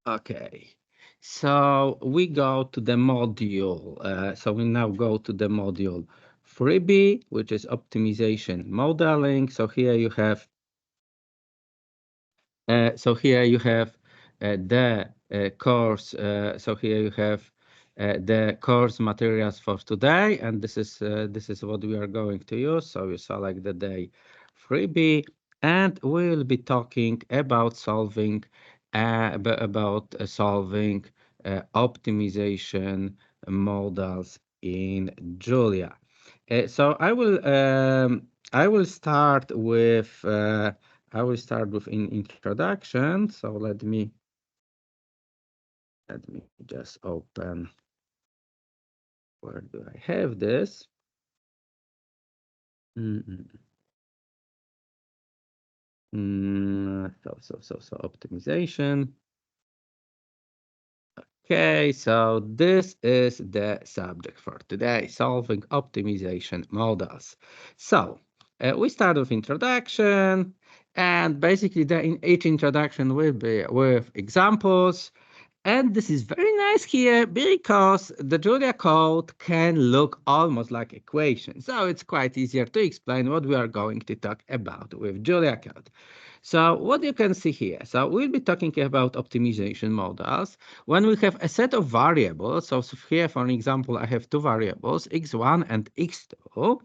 Okay, so we go to the module. So we now go to the module 3B, which is optimization modeling. So here you have the course. So here you have the course materials for today, and this is what we are going to use. So you select the day 3B, and we'll be talking about solving optimization models in Julia. So I will start with an introduction. So let me just open. Where do I have this? Mm, so optimization. Okay, so this is the subject for today, solving optimization models. So we start with introduction, and basically in each introduction will be with examples. And this is very nice here because the Julia code can look almost like equations. So it's quite easier to explain what we are going to talk about with Julia code. So what you can see here, so we'll be talking about optimization models when we have a set of variables. So here, for example, I have two variables, x1 and x2.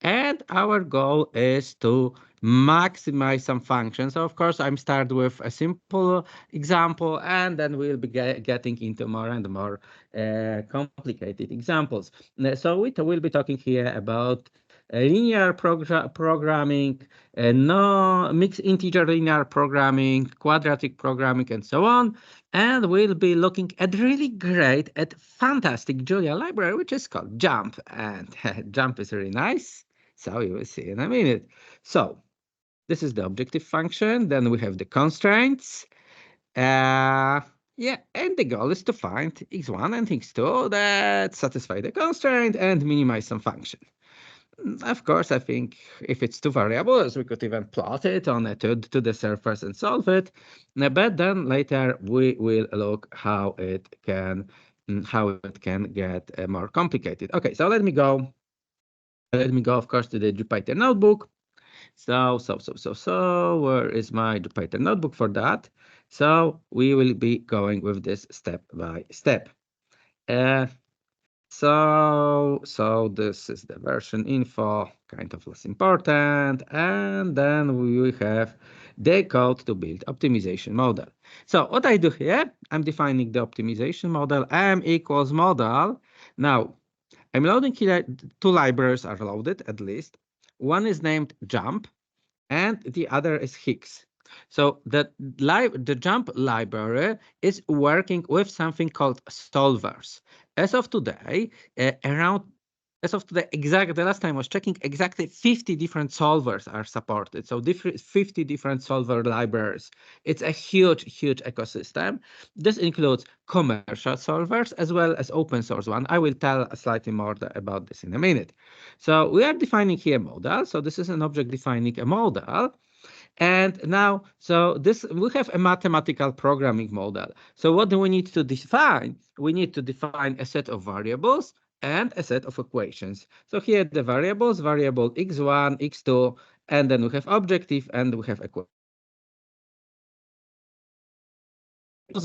And our goal is to maximize some functions. So of course, I'm start with a simple example, and then we'll be getting into more and more complicated examples. So we will be talking here about linear programming, no mixed integer linear programming, quadratic programming, and so on. And we'll be looking at really great, at fantastic Julia library, which is called JuMP. And JuMP is really nice. So you will see in a minute. So this is the objective function. Then we have the constraints. Yeah, and the goal is to find x1 and x2 that satisfy the constraint and minimize some function. Of course, I think if it's two variables, we could even plot it on to the surface and solve it. But then later we will look how it can get more complicated. Okay, so let me go. Of course, to the Jupyter notebook. So, where is my Jupyter notebook for that? So we will be going with this step by step. So this is the version info, kind of less important. And then we will have the code to build optimization model. So what I do here, I'm defining the optimization model, m equals model. Now, I'm loading here, two libraries are loaded at least. One is named JuMP, and the other is Higgs. So the JuMP library is working with something called solvers. As of today, the last time I was checking, exactly 50 different solvers are supported. So 50 different solver libraries. It's a huge ecosystem. This includes commercial solvers as well as open source one. I will tell slightly more about this in a minute. So we are defining here model. So this is an object defining a model. And now, so this we have a mathematical programming model. So what do we need to define? We need to define a set of variables and a set of equations. So here the variables, variable x1, x2, and then we have objective and we have equation.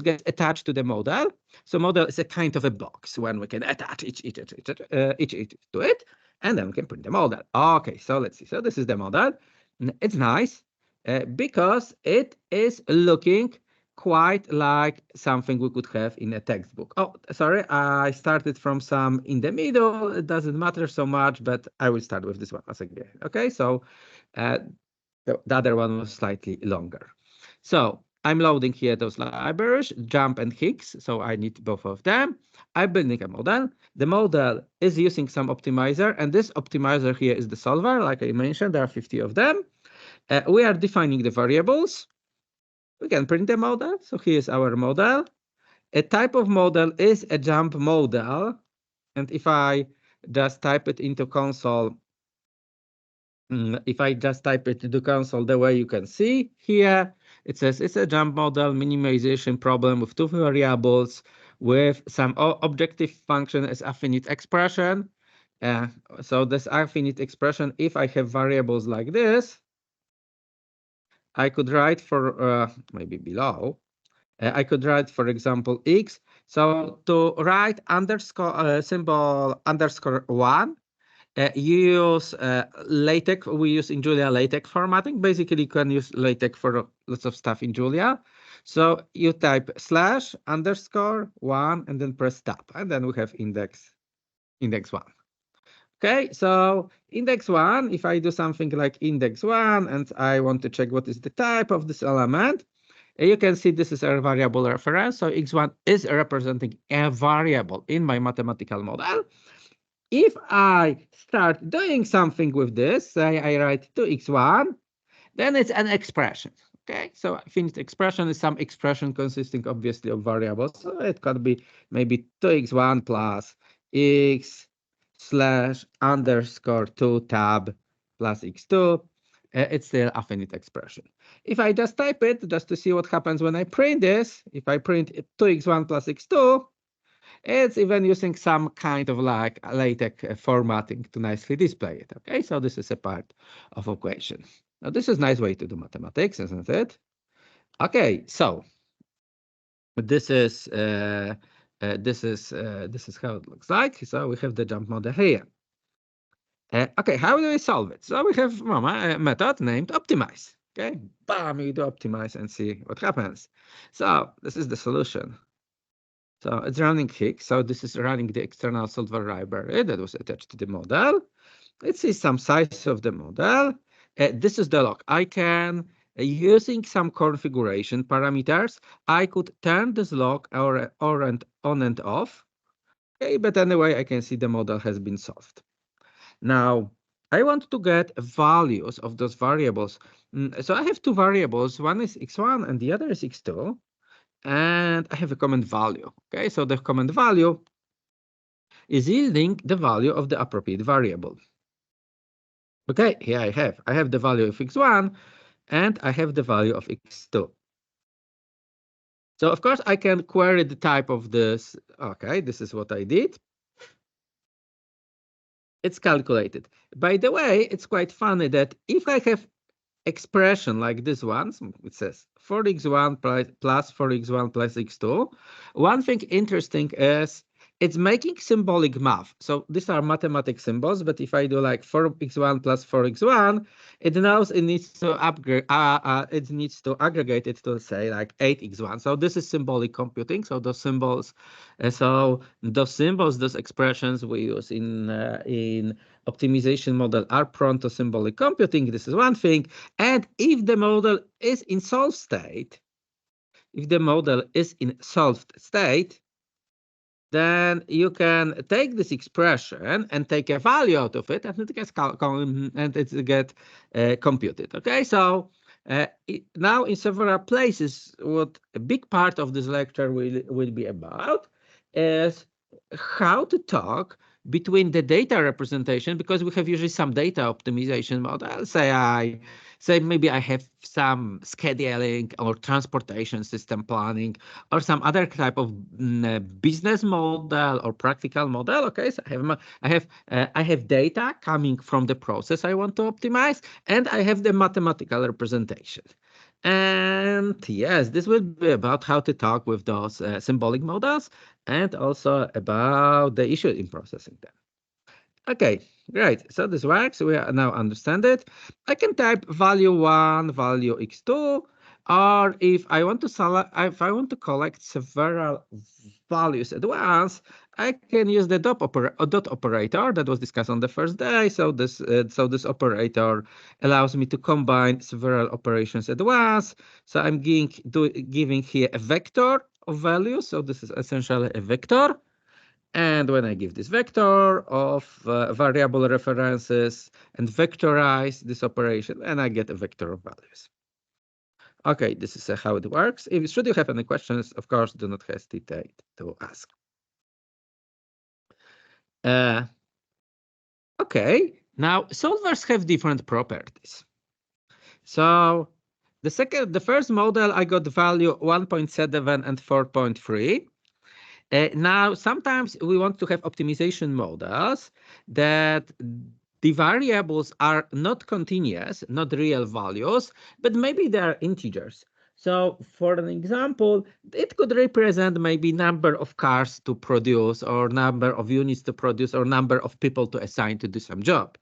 Get attached to the model. So model is a kind of a box when we can attach each to it, and then we can print the model. Okay, so let's see. So this is the model. It's nice because it is looking quite like something we could have in a textbook. Oh, sorry, I started from some in the middle. It doesn't matter so much, but I will start with this one as again. Okay, so the other one was slightly longer. So I'm loading here those libraries, JuMP and Higgs, so I need both of them. I'm building a model. The model is using some optimizer, and this optimizer here is the solver. Like I mentioned, there are 50 of them. We are defining the variables. We can print the model. So here's our model. A type of model is a JuMP model. And if I just type it into console, the way you can see here, It says it's a JuMP model minimization problem with two variables with some objective function as affinite expression. So this affinite expression, if I have variables like this, I could write for maybe below. I could write, for example, x. So to write underscore symbol underscore one, you use LaTeX. We use in Julia LaTeX formatting. Basically, you can use LaTeX for lots of stuff in Julia. So you type slash underscore one and then press tab, and then we have index one. Okay, so index one, if I do something like index one and I want to check what is the type of this element, you can see this is a variable reference. So x1 is representing a variable in my mathematical model. If I start doing something with this, say I write 2x1, then it's an expression. Okay, so I think expression is some expression consisting obviously of variables. So it could be maybe 2x1 plus x slash underscore 2 tab plus x2. It's still a finite expression. If I just type it just to see what happens when I print this, if I print 2x1 plus x2, it's even using some kind of like LaTeX formatting to nicely display it. Okay, so this is a part of equation. Now this is a nice way to do mathematics, isn't it? Okay, so this is how it looks like. So we have the JuMP model here. Okay, how do we solve it? So we have a method named optimize. Okay, bam, you do optimize and see what happens. So this is the solution. So it's running HIC. So this is running the external solver library that was attached to the model. Let's see some size of the model. This is the log. I can, using some configuration parameters, I could turn this log on and off. Okay, but anyway, I can see the model has been solved. Now, I want to get values of those variables. So I have two variables. One is x1 and the other is x2. And I have a common value. Okay, so the common value is yielding the value of the appropriate variable. Okay, here I have the value of x1 and I have the value of x2. So of course I can query the type of this. Okay, this is what I did. It's calculated. By the way, it's quite funny that if I have expression like this one, it says 4x1 plus 4x1 plus x2. One thing interesting is it's making symbolic math. So these are mathematic symbols, but if I do like 4x1 plus 4x1, it knows it needs to aggregate it to say like 8x1. So this is symbolic computing. So those symbols, those expressions we use in optimization model are prone to symbolic computing. This is one thing. And if the model is in solved state, then you can take this expression and take a value out of it, and it gets get computed. Okay, so now in several places, what a big part of this lecture will be about is how to talk between the data representation, because we have usually some data optimization model. Say maybe I have some scheduling or transportation system planning or some other type of business model or practical model. Okay, so I have data coming from the process I want to optimize, and I have the mathematical representation. And yes, this will be about how to talk with those symbolic models and also about the issue in processing them. Okay, great. So this works. We now understand it. I can type value 1, value x2, or if I want to collect several values at once, I can use the dot operator that was discussed on the first day. So this operator allows me to combine several operations at once. So I'm giving here a vector of values. So this is essentially a vector. And when I give this vector of variable references and vectorize this operation, and I get a vector of values. Okay, this is how it works. Should you have any questions, of course, do not hesitate to ask. Okay, now solvers have different properties. So The first model, I got value 1.7 and 4.3. Now, sometimes we want to have optimization models that the variables are not continuous, not real values, but maybe they are integers. So for an example, it could represent maybe number of cars to produce or number of units to produce or number of people to assign to do some job.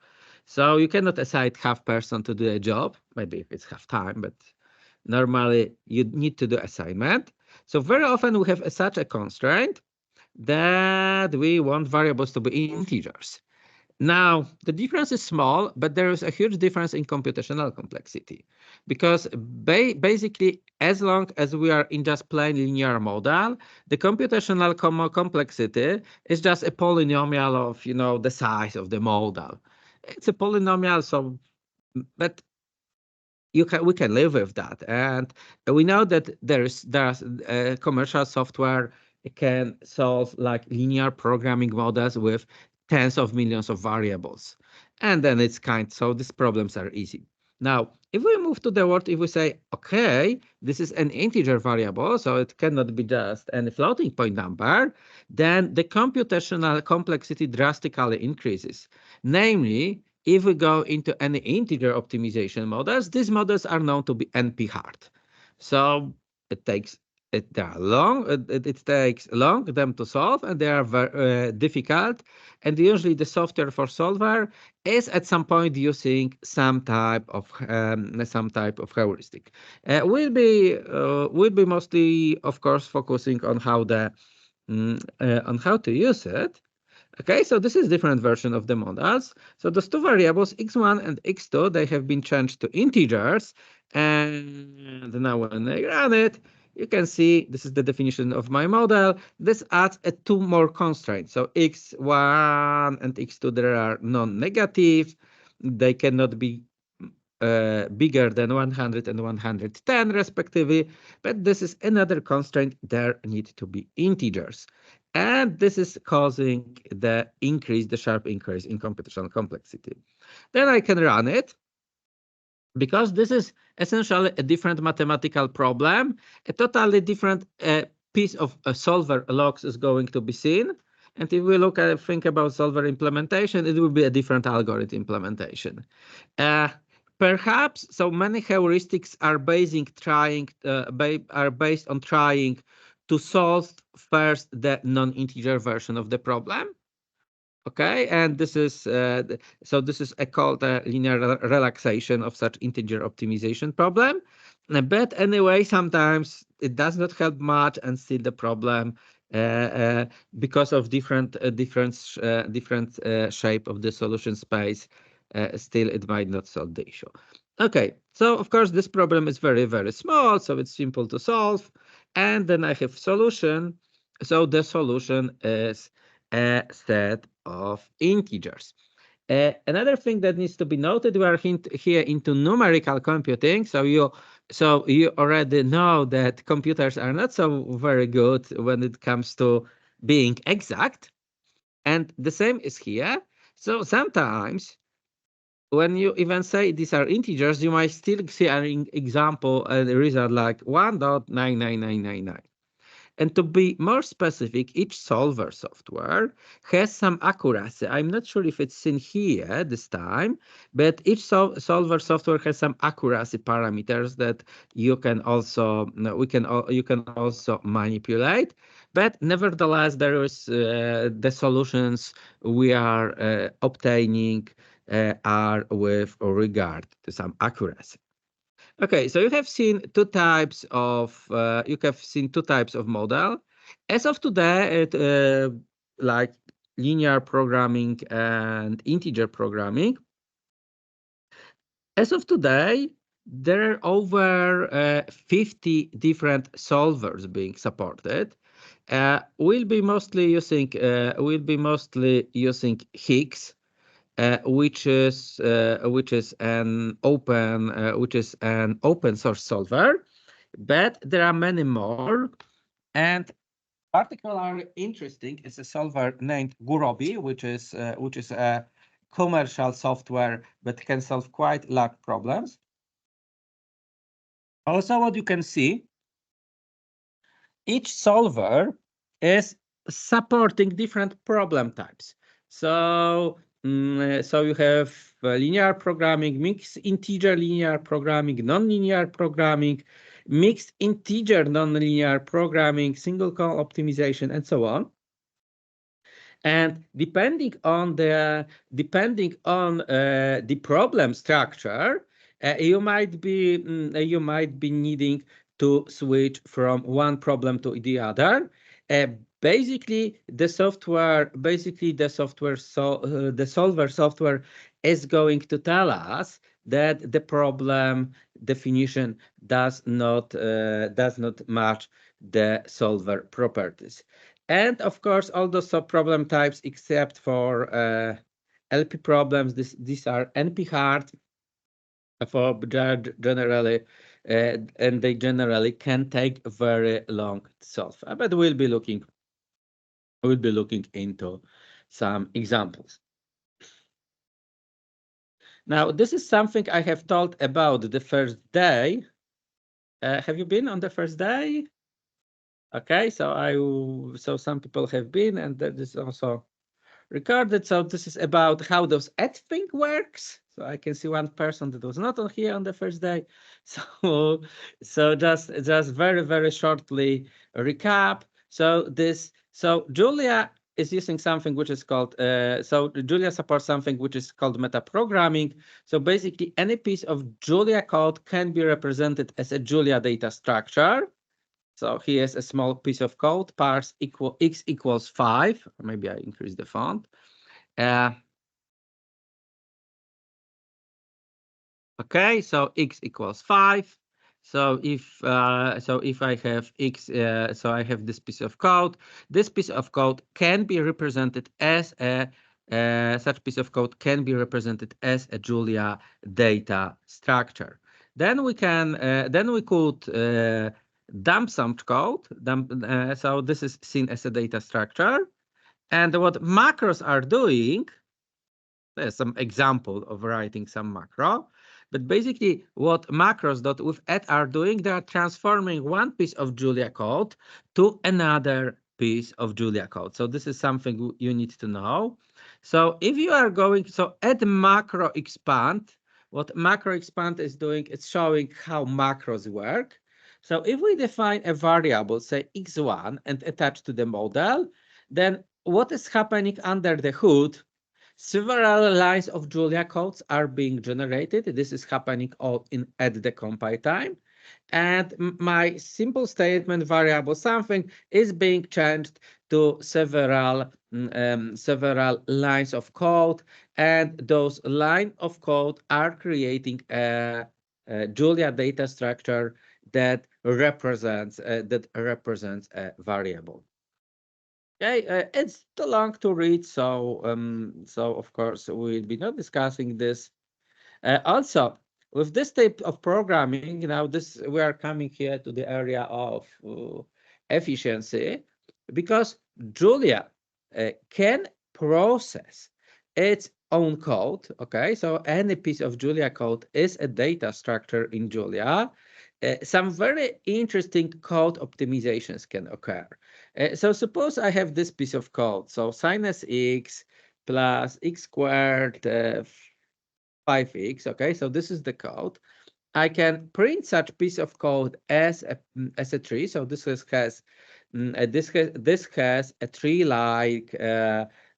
So you cannot assign half person to do a job, maybe if it's half time, but normally you need to do assignment. So very often we have such a constraint that we want variables to be integers. Now, the difference is small, but there is a huge difference in computational complexity because basically, as long as we are in just plain linear model, the computational complexity is just a polynomial of, the size of the model. It's a polynomial, so, but we can live with that, and we know that there's commercial software can solve like linear programming models with tens of millions of variables, and then it's so these problems are easy. Now, if we move to the word, if we say, okay, this is an integer variable, so it cannot be just any floating point number, then the computational complexity drastically increases. Namely, if we go into any integer optimization models, these models are known to be NP hard. So it takes they are long. It takes long them to solve, and they are very difficult. And usually, the software for solver is at some point using some type of heuristic. We'll be mostly, of course, focusing on on how to use it. Okay, so this is different version of the models. So those two variables, x1 and x2, they have been changed to integers. And now when I run it, you can see this is the definition of my model. This adds two more constraints. So x1 and x2, they are non-negative. They cannot be bigger than 100 and 110 respectively, but this is another constraint. There need to be integers, and this is causing the sharp increase in computational complexity. Then I can run it because this is essentially a different mathematical problem. A totally different piece of solver logs is going to be seen. And if we think about solver implementation, it will be a different algorithm implementation. Uh, Perhaps so many heuristics are based on trying to solve first the non-integer version of the problem. Okay, and this is this is called a linear relaxation of such integer optimization problem. But anyway, sometimes it does not help much, and still the problem because of different shape of the solution space, still it might not solve the issue. Okay, so of course this problem is very, very small, so it's simple to solve. And then I have solution. So the solution is a set of integers. Another thing that needs to be noted, we are here into numerical computing. So you already know that computers are not so very good when it comes to being exact. And the same is here. So sometimes when you even say these are integers, you might still see an example, a result like 1.99999. And to be more specific, each solver software has some accuracy. I'm not sure if it's in here this time, but each solver software has some accuracy parameters that you can also you can also manipulate. But nevertheless, there is the solutions we are obtaining are with regard to some accuracy. Okay, so you have seen two types of model. As of today, like linear programming and integer programming. As of today, there are over 50 different solvers being supported. We'll be mostly using Higgs, which is an open source solver, but there are many more. And particularly interesting is a solver named Gurobi, which is a commercial software but can solve quite large problems. Also, what you can see, each solver is supporting different problem types. So, so you have linear programming, mixed integer linear programming, nonlinear programming, mixed integer nonlinear programming, single call optimization, and so on. And depending on the problem structure, you might be needing to switch from one problem to the other. Basically, the solver software is going to tell us that the problem definition does not match the solver properties. And of course, all those sub-problem types, except for LP problems, these are NP hard for generally, and they generally can take very long to solve. But we'll be looking into some examples. Now, this is something I have told about the first day. Have you been on the first day? Okay, so some people have been, and that is also recorded. So this is about how those add thing works. So I can see one person that was not on here on the first day. So just very shortly recap. So Julia is using something which is called so Julia supports something which is called metaprogramming. So basically any piece of Julia code can be represented as a Julia data structure. So here's a small piece of code, parse x equals 5. Maybe I increase the font. Okay, so x equals 5. So if I have x, so I have this piece of code. This piece of code can be represented as a such piece of code can be represented as a Julia data structure. Then we could dump some code. So this is seen as a data structure. And what macros are doing, there's some example of writing some macro, but basically what macros.withAdd are doing, they are transforming one piece of Julia code to another piece of Julia code. So this is something you need to know. So if you are add macro expand, what macro expand is doing, it's showing how macros work. So if we define a variable, say x1, and attach to the model, then what is happening under the hood? Several lines of Julia codes are being generated. This is happening all at the compile time. And my simple statement variable something is being changed to several lines of code. And those lines of code are creating a Julia data structure that represents a variable. Okay, it's too long to read, so of course we'll be not discussing this. Also, with this type of programming, now we are coming here to the area of efficiency, because Julia can process its own code. Okay, so any piece of Julia code is a data structure in Julia. Some very interesting code optimizations can occur. So suppose I have this piece of code. So sinus x plus x squared 5x. Okay, so this is the code. I can print such piece of code as a tree. So this has a tree like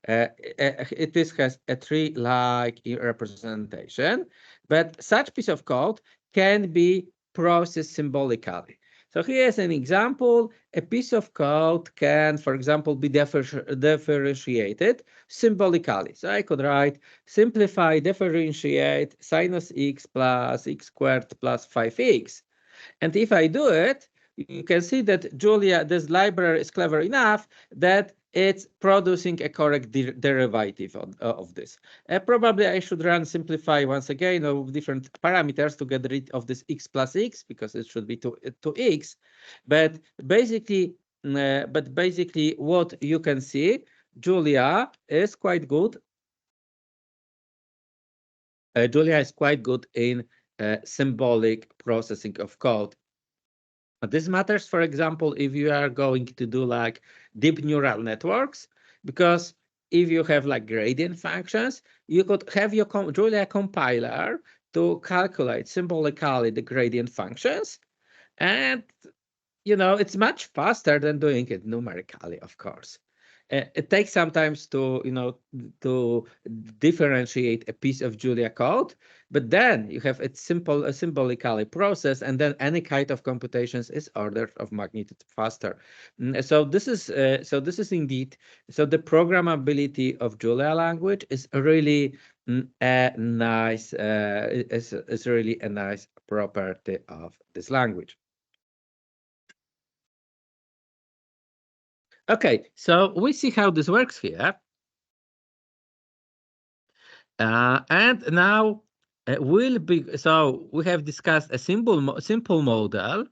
this has a tree like representation, but such piece of code can be processed symbolically. So here's an example. A piece of code can, for example, be differentiated symbolically. So I could write simplify differentiate sinus x plus x squared plus 5x. And if I do it, you can see that Julia, this library is clever enough that it's producing a correct derivative of this. Probably I should run simplify once again of different parameters to get rid of this x plus x, because it should be 2x. But basically, what you can see, Julia is quite good. Julia is quite good in symbolic processing of code This matters, for example, if you are going to do like deep neural networks, because if you have like gradient functions, you could have your Julia compiler to calculate symbolically the gradient functions. And it's much faster than doing it numerically, of course. It takes sometimes to differentiate a piece of Julia code, but then you have it symbolically processed, and then any kind of computations is order of magnitude faster. So this is indeed, so the programmability of Julia language is really a nice is really a nice property of this language. Okay, so we see how this works here. And now we have discussed a simple model.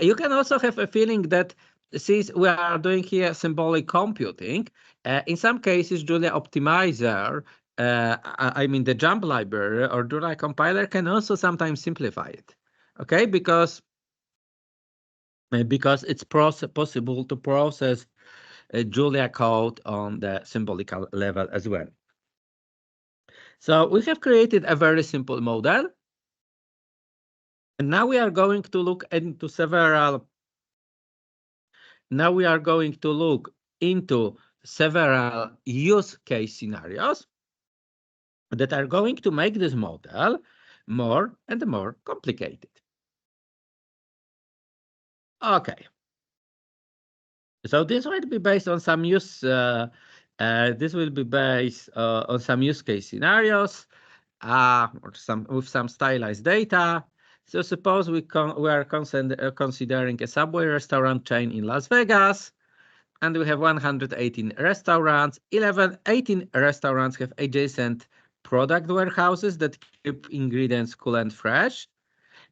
You can also have a feeling that since we are doing here symbolic computing, in some cases, Julia Optimizer, I mean the JuMP library or Julia compiler can also sometimes simplify it. Okay, because it's possible to process Julia code on the symbolical level as well. So we have created a very simple model. And now we are going to look into several use case scenarios that are going to make this model more and more complicated. Okay. So this will be based on some use case scenarios or with some stylized data. So suppose we are considering a Subway restaurant chain in Las Vegas, and we have 118 restaurants. 18 restaurants have adjacent product warehouses that keep ingredients cool and fresh.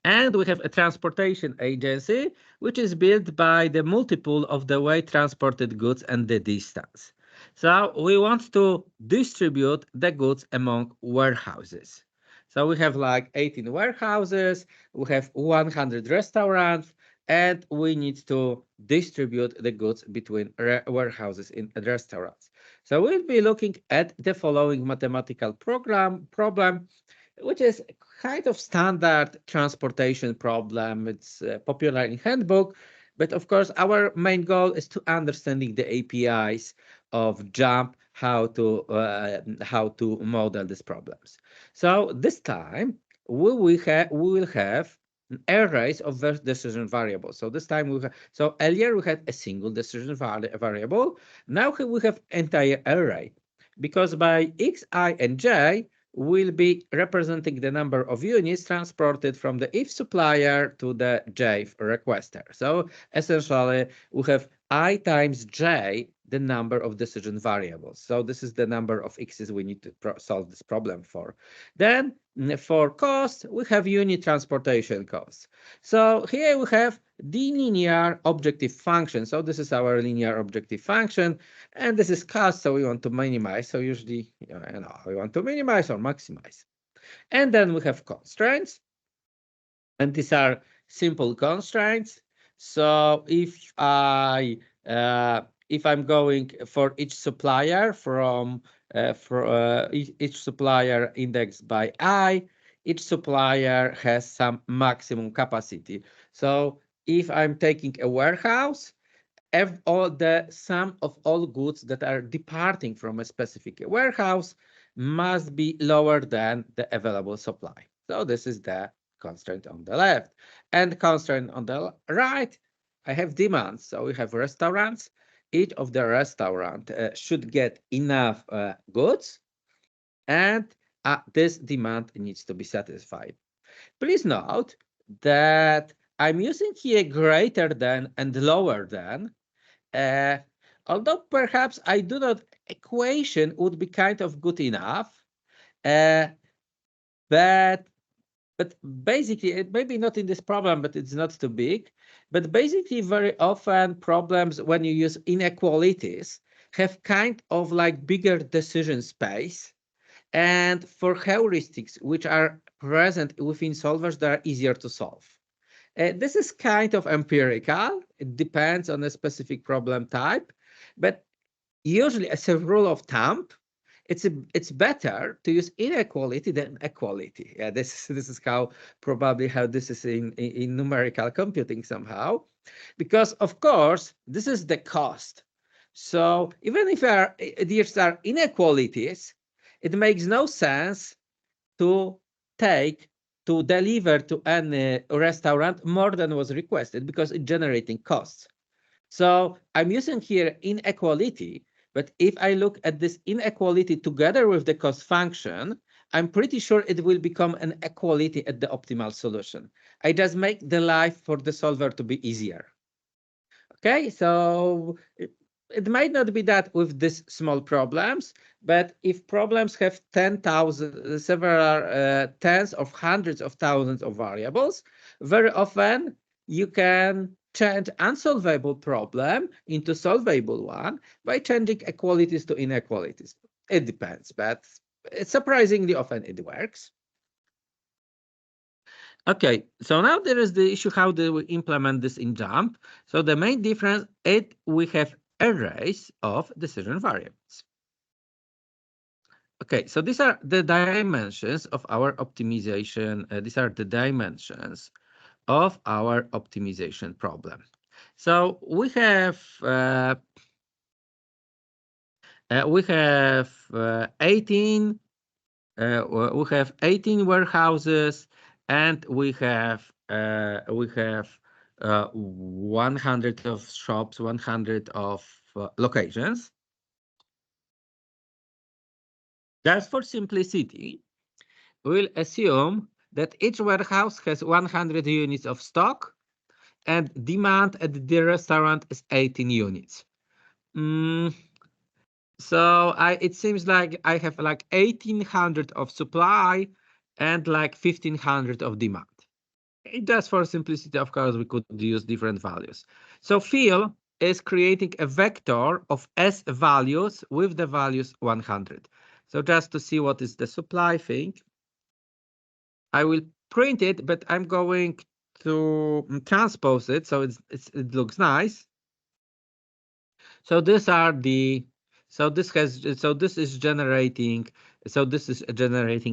And we have a transportation agency, which is built by the multiple of the weight transported goods and the distance. So we want to distribute the goods among warehouses. So we have like 18 warehouses, we have 100 restaurants, and we need to distribute the goods between warehouses in restaurants. So we'll be looking at the following mathematical problem, which is kind of standard transportation problem. It's popular in handbook, but of course our main goal is to understanding the APIs of JuMP, how to model these problems. So this time we will have arrays of decision variables. So this time earlier we had a single decision variable. Now we have entire array, because by x, I, and j will be representing the number of units transported from the if supplier to the j requester. So essentially, we have I times j, the number of decision variables. So this is the number of x's we need to solve this problem for. Then for cost, we have unit transportation cost. So here we have the linear objective function. So this is our linear objective function, and this is cost, so we want to minimize. So usually, we want to minimize or maximize. And then we have constraints, and these are simple constraints. So if I'm going for each supplier each supplier indexed by I, each supplier has some maximum capacity. So if I'm taking a warehouse, all the sum of all goods that are departing from a specific warehouse must be lower than the available supply. So this is the constraint on the left. And constraint on the right, I have demands. So we have restaurants. Each of the restaurant should get enough goods, and this demand needs to be satisfied. Please note that I'm using here greater than and lower than. Although perhaps I do not, equation would be kind of good enough, but basically, it may be not in this problem, but it's not too big. But basically, very often problems when you use inequalities have kind of like bigger decision space. And for heuristics, which are present within solvers, they are easier to solve. This is kind of empirical. It depends on a specific problem type, but usually as a rule of thumb, it's better to use inequality than equality. Yeah, this is how probably how this is in numerical computing somehow, because of course this is the cost. So even if these are inequalities, it makes no sense to deliver to any restaurant more than was requested because it's generating costs. So I'm using here inequality, but if I look at this inequality together with the cost function, I'm pretty sure it will become an equality at the optimal solution. I just make the life for the solver to be easier. Okay, so it might not be that with these small problems, but if problems have 10,000, several tens of hundreds of thousands of variables, very often you can change unsolvable problem into solvable one by changing equalities to inequalities. It depends, but surprisingly often it works. Okay, so now there is the issue, how do we implement this in JuMP? So the main difference is we have arrays of decision variables. Okay, so these are the dimensions of our optimization. These are the dimensions of our optimization problem. So we have 18 we have 18 warehouses, and we have 100 of shops, 100 of locations. Just for simplicity, we'll assume that each warehouse has 100 units of stock, and demand at the restaurant is 18 units. So it seems like I have like 1800 of supply and like 1500 of demand. Just for simplicity, of course, we could use different values. So fill is creating a vector of S values with the values 100. So just to see what is the supply thing, I will print it, but I'm going to transpose it so it looks nice. So these are the this is generating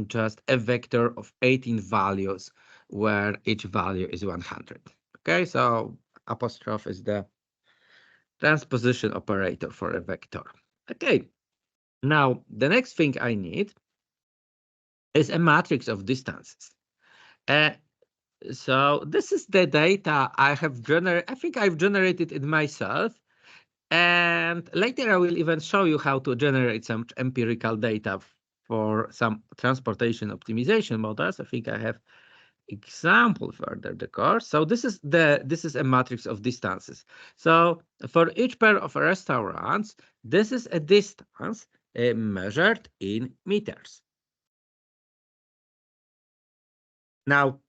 just a vector of 18 values where each value is 100. Okay, so apostrophe is the transposition operator for a vector. Okay, now the next thing I need is a matrix of distances. So this is the data I have generated. I think I've generated it myself. And later I will even show you how to generate some empirical data for some transportation optimization models. I think I have example further the course. So this is a matrix of distances. So for each pair of restaurants, this is a distance measured in meters. Now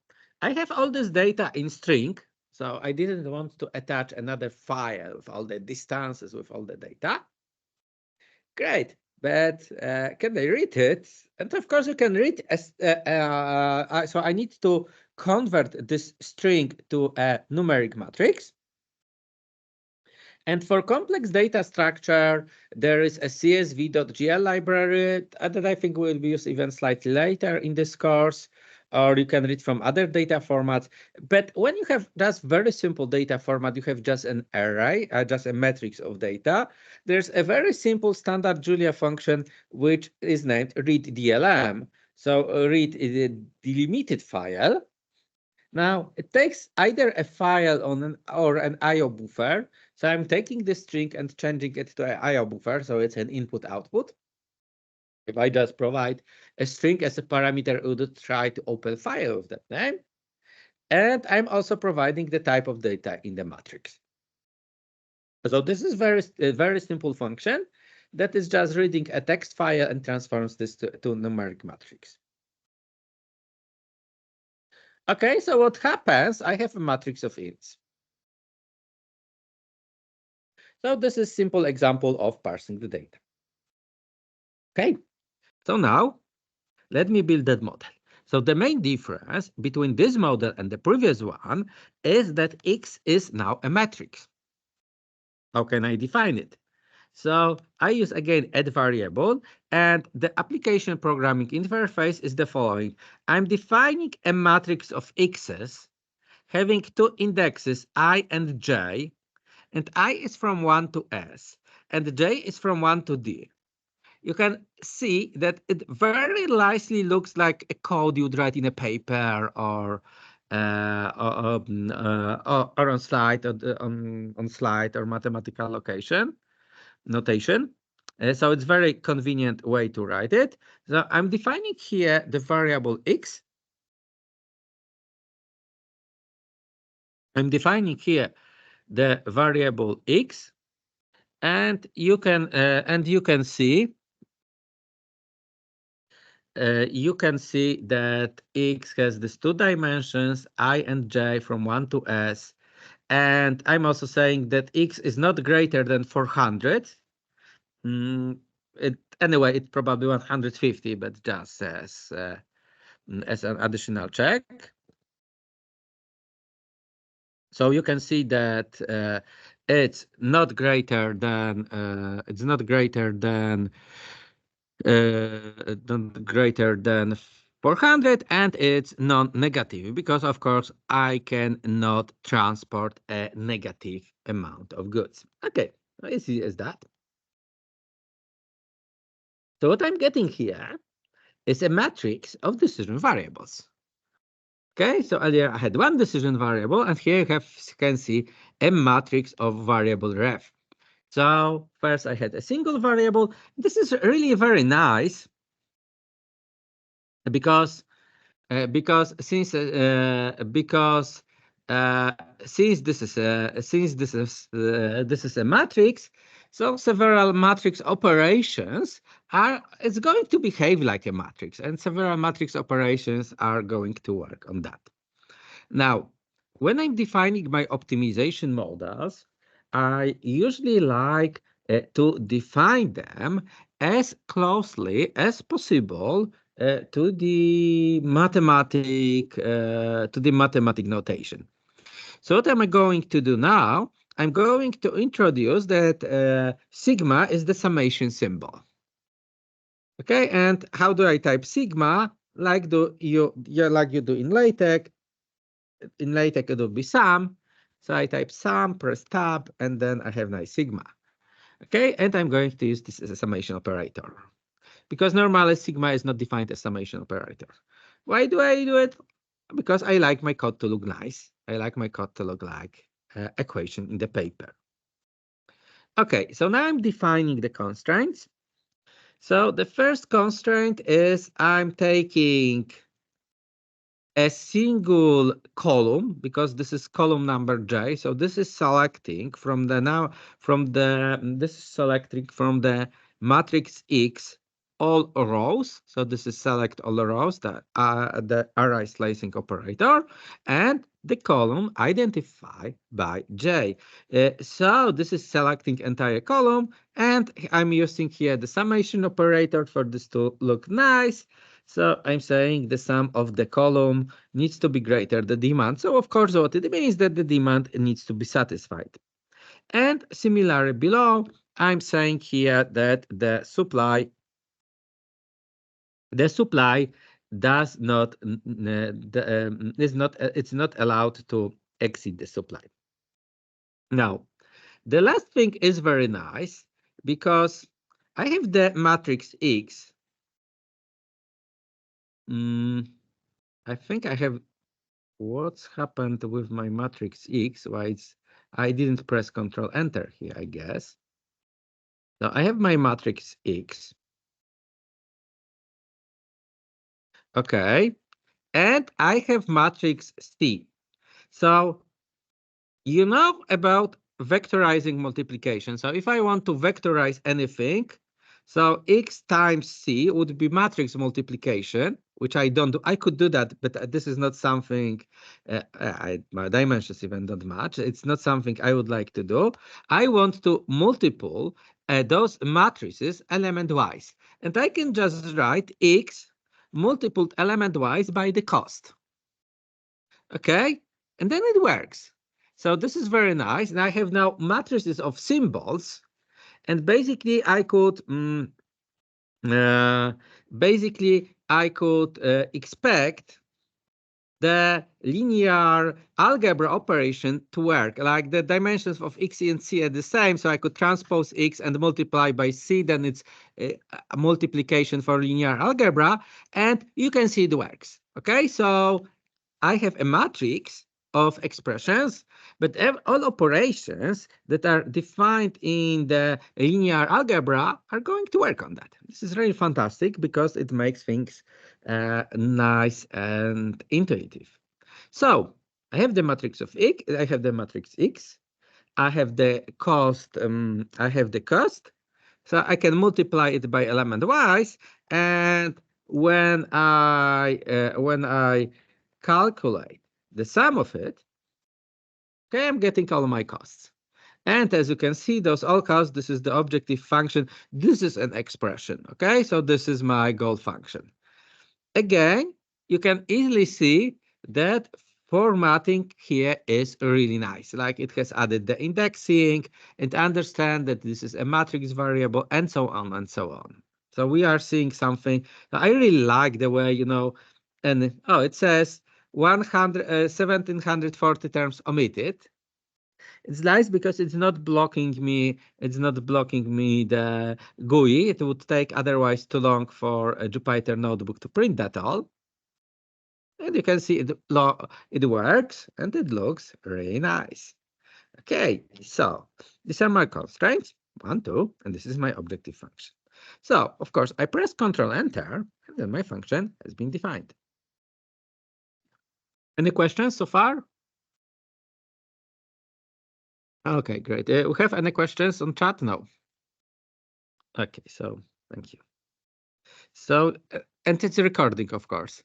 I have all this data in string. So I didn't want to attach another file with all the distances with all the data. Great, but can they read it? And of course you can read as so I need to convert this string to a numeric matrix. And for complex data structure, there is a CSV.jl library that I think will be used even slightly later in this course, or you can read from other data formats. But when you have just very simple data format, you have just an array, just a matrix of data. There's a very simple standard Julia function, which is named read_DLM. So read is a delimited file. Now it takes either a file or an IO buffer. So I'm taking this string and changing it to an IO buffer. So it's an input-output. If I just provide a string as a parameter, it would try to open file with that name. And I'm also providing the type of data in the matrix. So this is a very simple function that is just reading a text file and transforms this to numeric matrix. Okay, so what happens? I have a matrix of ints. So this is a simple example of parsing the data. Okay, so now let me build that model. So the main difference between this model and the previous one is that X is now a matrix. How can I define it? So I use again add variable, and the application programming interface is the following. I'm defining a matrix of x's having two indexes I and j, and I is from 1 to s, and j is from 1 to d. You can see that it very nicely looks like a code you'd write in a paper or or on slide on slide or mathematical notation. So it's very convenient way to write it. So I'm defining here the variable x. I'm defining here the variable x, and you can see that x has these two dimensions, I and j, from 1 to s. And I'm also saying that x is not greater than 400. Anyway, it's probably 150, but just as an additional check. So you can see that it's not greater than 400, and it's non-negative because, of course, I cannot transport a negative amount of goods. Okay, easy as that. So what I'm getting here is a matrix of decision variables. Okay, so earlier I had one decision variable, and here you can see a matrix of variable ref. So first I had a single variable. This is really very nice because since this is a matrix, so several matrix operations it's going to behave like a matrix, and several matrix operations are going to work on that. Now, when I'm defining my optimization models, I usually like to define them as closely as possible to the mathematic notation. So what am I going to do now? I'm going to introduce that sigma is the summation symbol. Okay, and how do I type sigma? Like you do in LaTeX. In LaTeX it will be sum. So I type sum, press tab, and then I have nice sigma. Okay, and I'm going to use this as a summation operator, because normally sigma is not defined as summation operator. Why do I do it? Because I like my code to look nice. I like my code to look like equation in the paper. Okay, so now I'm defining the constraints. So the first constraint is I'm taking a single column, because this is column number j. So this is selecting from the matrix X all rows. So this is select all rows, the array slicing operator, and the column identified by j. So this is selecting entire column, and I'm using here the summation operator for this to look nice. So I'm saying the sum of the column needs to be greater than the demand. So of course, what it means that the demand needs to be satisfied. And similarly below, I'm saying here that the supply does not it's not allowed to exceed the supply. Now, the last thing is very nice, because I have the matrix X. I think I have what's happened with my matrix X. Why I didn't press Control Enter here, I guess. Now I have my matrix X. Okay, and I have matrix C. So you know about vectorizing multiplication. So if I want to vectorize anything, so X times C would be matrix multiplication, which I don't do. I could do that, but this is not something, my dimensions even don't match. It's not something I would like to do. I want to multiple those matrices element-wise. And I can just write X multiplied element-wise by the cost. Okay, and then it works. So this is very nice. And I have now matrices of symbols, and basically I could expect the linear algebra operation to work. Like the dimensions of x and c are the same, so I could transpose x and multiply by c, then it's a multiplication for linear algebra, and you can see it works. Okay, so I have a matrix of expressions, but all operations that are defined in the linear algebra are going to work on that. This is really fantastic because it makes things nice and intuitive. So I have the matrix of x, I have the matrix x, I have the cost, so I can multiply it by element wise, and when I calculate the sum of it, okay, I'm getting all my costs. And as you can see, those all costs, this is the objective function. This is an expression, okay? So this is my goal function. Again, you can easily see that formatting here is really nice. Like it has added the indexing and understand that this is a matrix variable and so on and so on. So we are seeing something. I really like the way, and oh, it says 1740 terms omitted. It's nice because it's not blocking me. It's not blocking me the GUI. It would take otherwise too long for a Jupyter notebook to print that all. And you can see it works and it looks really nice. Okay, so these are my constraints, 1, 2, and this is my objective function. So, of course, I press Control Enter, and then my function has been defined. Any questions so far? Okay, great. We have any questions on chat? No. Okay, so thank you. So, and it's a recording, of course.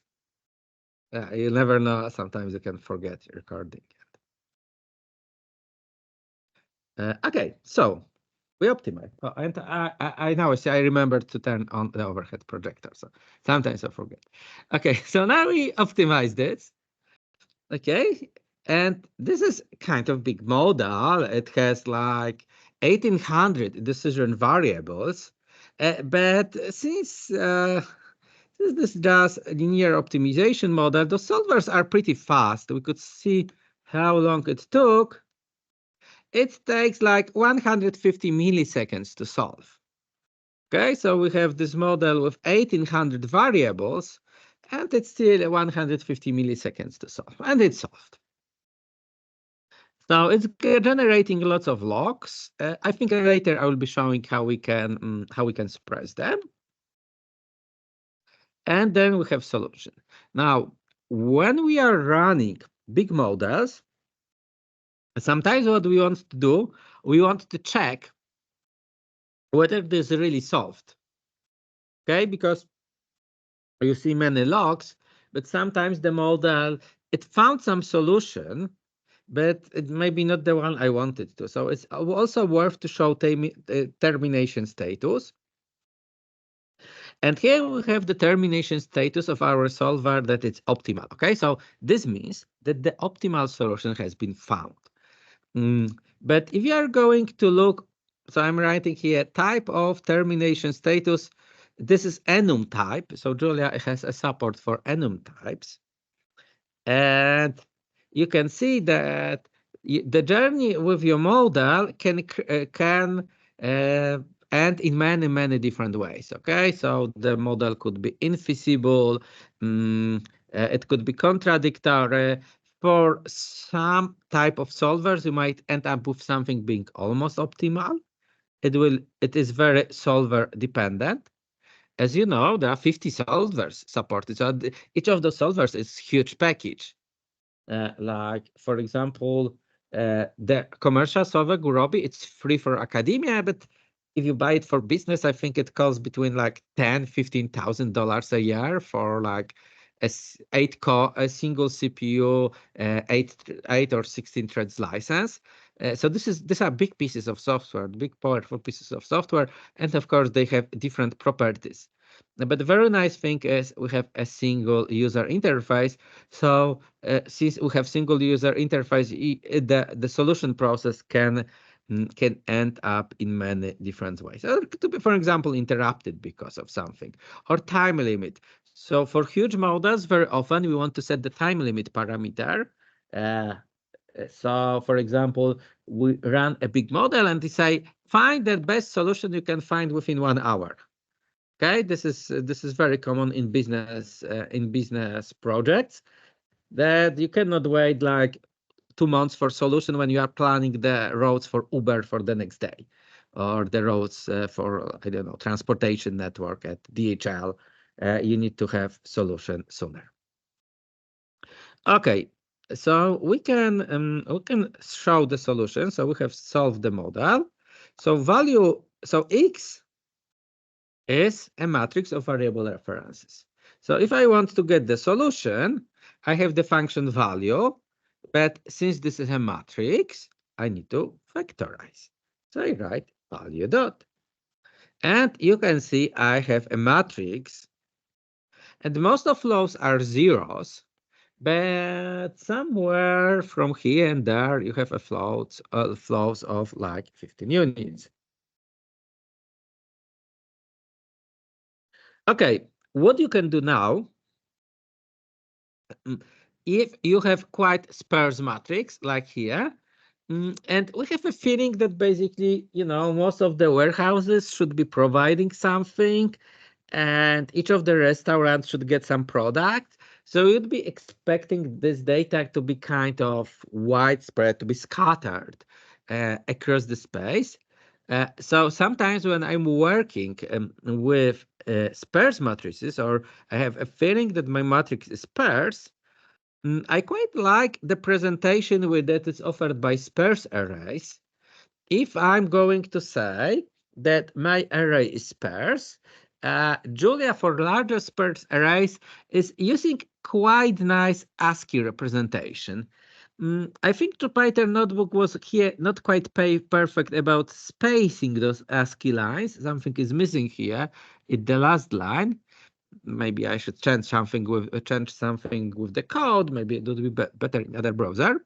You never know. Sometimes you can forget recording. Okay, so we optimize. Oh, and I now see I remembered to turn on the overhead projector. So sometimes I forget. Okay, so now we optimize this. Okay, and this is kind of big model. It has like 1800 decision variables, but since this is just a linear optimization model, the solvers are pretty fast. We could see how long it took. It takes like 150 milliseconds to solve. Okay, so we have this model with 1800 variables, and it's still 150 milliseconds to solve, and it's solved. So it's generating lots of logs. I think later I will be showing how we can suppress them. And then we have solution. Now, when we are running big models, sometimes what we want to do, we want to check whether this is really solved. Okay, because you see many logs, but sometimes the model, it found some solution, but it may be not the one I wanted to. So it's also worth to show termination status. And here we have the termination status of our solver that it's optimal. Okay, so this means that the optimal solution has been found. But if you are going to look, so I'm writing here type of termination status. This is enum type. So Julia has a support for enum types. And you can see that the journey with your model can end in many, many different ways. Okay, so the model could be infeasible, it could be contradictory. For some type of solvers, you might end up with something being almost optimal. It is very solver dependent. As you know, there are 50 solvers supported. So each of those solvers is huge package. Like, for example, the commercial solver Gurobi, it's free for academia, but if you buy it for business, I think it costs between like $10,000-$15,000 a year for like a single CPU, 8 or 16 threads license. So these are big pieces of software, big powerful pieces of software, and of course they have different properties. But the very nice thing is we have a single user interface. So since we have single user interface, the solution process can end up in many different ways. Or to be, for example, interrupted because of something, or time limit. So for huge models, very often we want to set the time limit parameter. Uh, so, for example, we run a big model and they say, find the best solution you can find within 1 hour. Okay, this is very common in business projects, that you cannot wait like 2 months for solution when you are planning the roads for Uber for the next day, or the roads for, I don't know, transportation network at DHL. You need to have solution sooner. Okay, so we can show the solution. So we have solved the model. So X is a matrix of variable references. So if I want to get the solution, I have the function value, but since this is a matrix, I need to vectorize. So I write value dot. And you can see I have a matrix, and most of flows are zeros, but somewhere from here and there you have a flows of like 15 units. Okay, what you can do now, if you have quite sparse matrix like here, and we have a feeling that basically, most of the warehouses should be providing something, and each of the restaurants should get some product. So you'd be expecting this data to be kind of widespread, to be scattered across the space. So sometimes when I'm working with sparse matrices, or I have a feeling that my matrix is sparse, I quite like the presentation with that is offered by sparse arrays. If I'm going to say that my array is sparse, Julia for larger sparse arrays is using quite nice ASCII representation. I think Jupyter Notebook was here not quite perfect about spacing those ASCII lines. Something is missing here in the last line. Maybe I should change something with the code. Maybe it would be better in other browser.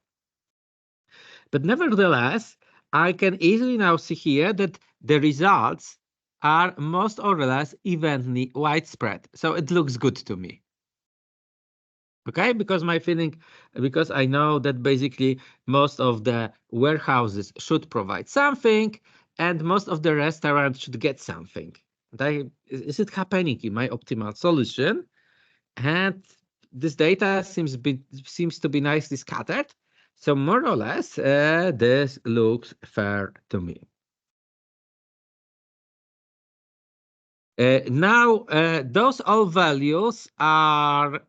But nevertheless, I can easily now see here that the results are most or less evenly widespread. So it looks good to me. Okay, because I know that basically most of the warehouses should provide something, and most of the restaurants should get something. Is it happening in my optimal solution? And this data seems to be nicely scattered. So more or less, this looks fair to me. Now, those all values are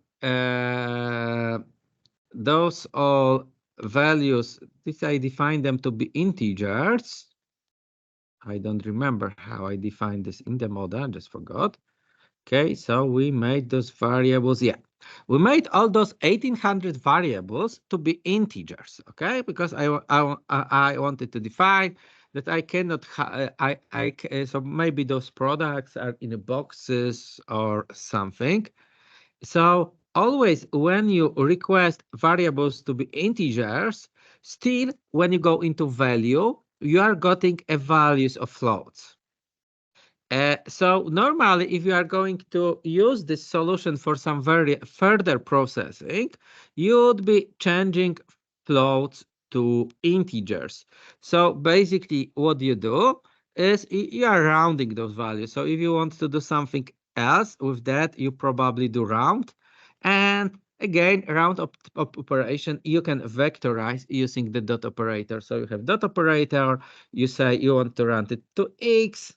those all values. Did I define them to be integers? I don't remember how I defined this in the model. I just forgot. Okay, so we made those variables. Yeah, we made all those 1800 variables to be integers. Okay, because I wanted to define that I cannot. So maybe those products are in boxes or something. So always when you request variables to be integers, still when you go into value, you are getting a values of floats. So normally, if you are going to use this solution for some very further processing, you would be changing floats to integers. So basically, what you do is you are rounding those values. So if you want to do something else with that, you probably do round. And again, round operation, you can vectorize using the dot operator. So you have dot operator, you say you want to round it to x,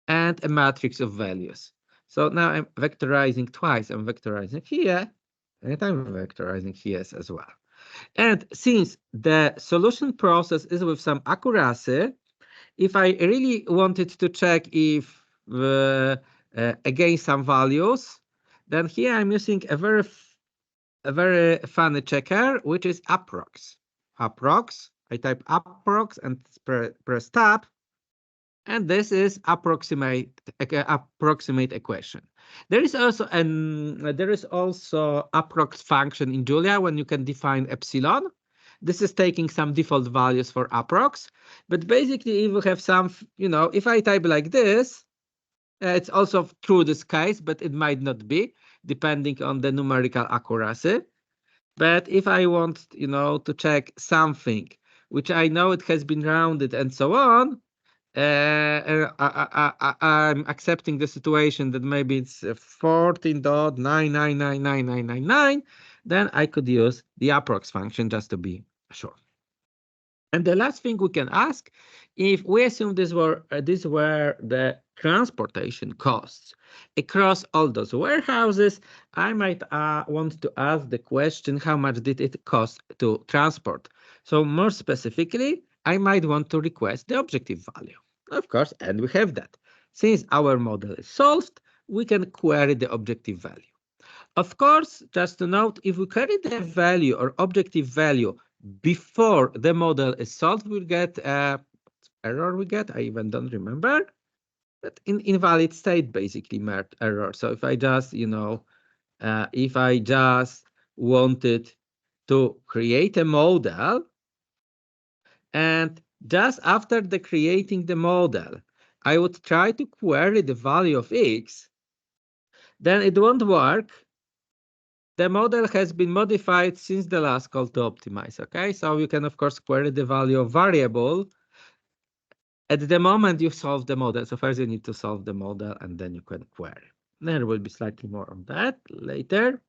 and a matrix of values. So now I'm vectorizing twice. I'm vectorizing here, and I'm vectorizing here as well. And since the solution process is with some accuracy, if I really wanted to check if against some values, then here I'm using a very funny checker, which is approx. Approx. I type approx and press tab. And this is approximate equation. There is also approx function in Julia when you can define epsilon. This is taking some default values for approx, but basically if we have some, if I type like this, it's also true this case, but it might not be depending on the numerical accuracy. But if I want, to check something which I know it has been rounded and so on, I'm accepting the situation that maybe it's 14.9999999, then I could use the approx function just to be sure. And the last thing we can ask, if we assume these were the transportation costs across all those warehouses, I might want to ask the question, how much did it cost to transport? So more specifically, I might want to request the objective value. Of course, and we have that. Since our model is solved, we can query the objective value. Of course, just to note, if we query the value or objective value before the model is solved, we'll get error we get. I even don't remember, but invalid state basically error. So if I just, if I just wanted to create a model, and just after the creating the model, I would try to query the value of X, then it won't work. The model has been modified since the last call to optimize. Okay, so you can of course query the value of variable at the moment you solve the model. So first you need to solve the model and then you can query. There will be slightly more on that later.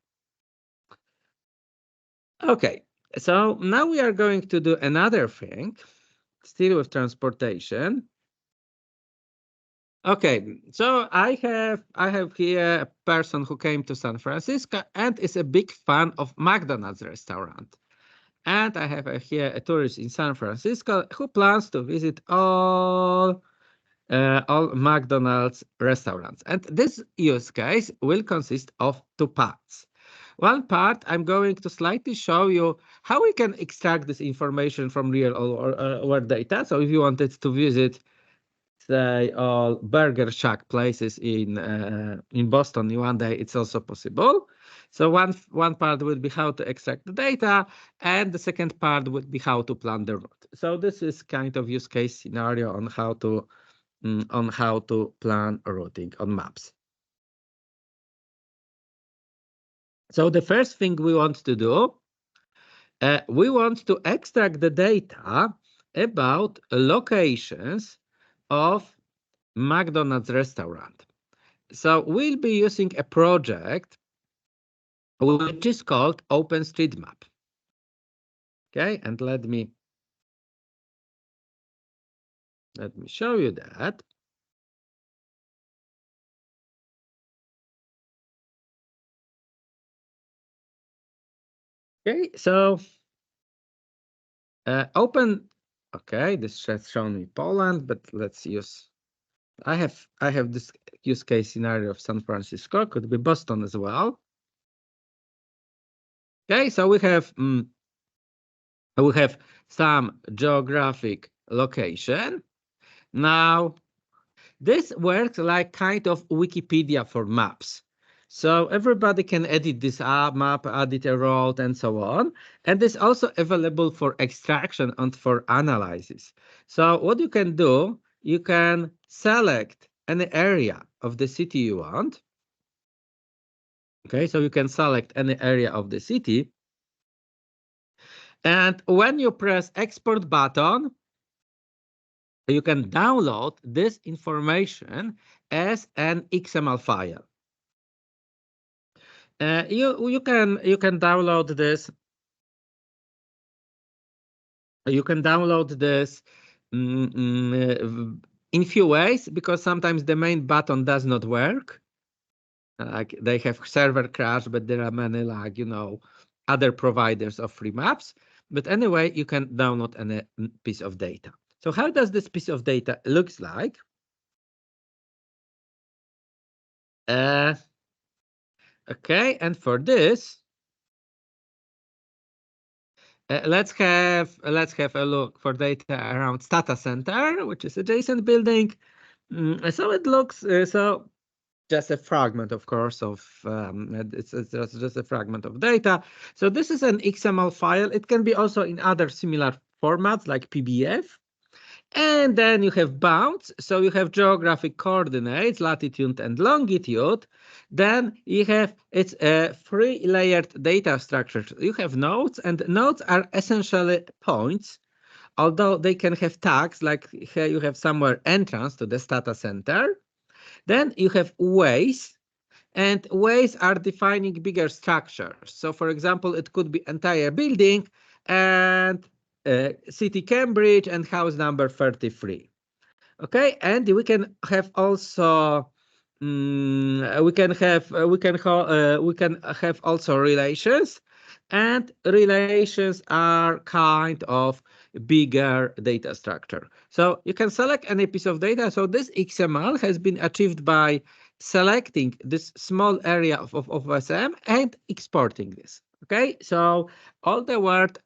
Okay, so now we are going to do another thing, still with transportation. Okay, so I have here a person who came to San Francisco and is a big fan of McDonald's restaurant. And I have here a tourist in San Francisco who plans to visit all McDonald's restaurants. And this use case will consist of two parts. One part, I'm going to slightly show you how we can extract this information from real world data. So if you wanted to visit, say, all Burger Shack places in Boston in one day, it's also possible. So one part will be how to extract the data, and the second part would be how to plan the route. So this is kind of use case scenario on how to plan routing on maps. So the first thing we want to do, we want to extract the data about locations of McDonald's restaurant. So we'll be using a project which is called OpenStreetMap. Okay, and let me show you that. Okay, so okay, this has shown me Poland, but let's use, I have this use case scenario of San Francisco, could be Boston as well. Okay, so we have some geographic location. Now, this works like kind of Wikipedia for maps. So everybody can edit this map, edit a road, and so on. And it's also available for extraction and for analysis. So what you can do, you can select any area of the city you want. Okay, so you can select any area of the city. And when you press export button, you can download this information as an XML file. You can download this. You can download this in few ways, because sometimes the main button does not work. Like they have server crash, but there are many other providers of free maps. But anyway, you can download any piece of data. So how does this piece of data looks like? Okay, and for this, let's have a look for data around data center, which is adjacent building. So it looks so just a fragment, of course, of it's just a fragment of data. So this is an XML file. It can be also in other similar formats like PBF. And then you have bounds. So you have geographic coordinates, latitude and longitude. Then you have it's a three-layered data structure. You have nodes, and nodes are essentially points, although they can have tags, like here you have somewhere entrance to the data center. Then you have ways, and ways are defining bigger structures. So for example, it could be entire building and city Cambridge and house number 33. Okay, and we can have also we can have also relations, and relations are kind of bigger data structure. So you can select any piece of data. So this XML has been achieved by selecting this small area of SM and exporting this. Okay, so all the word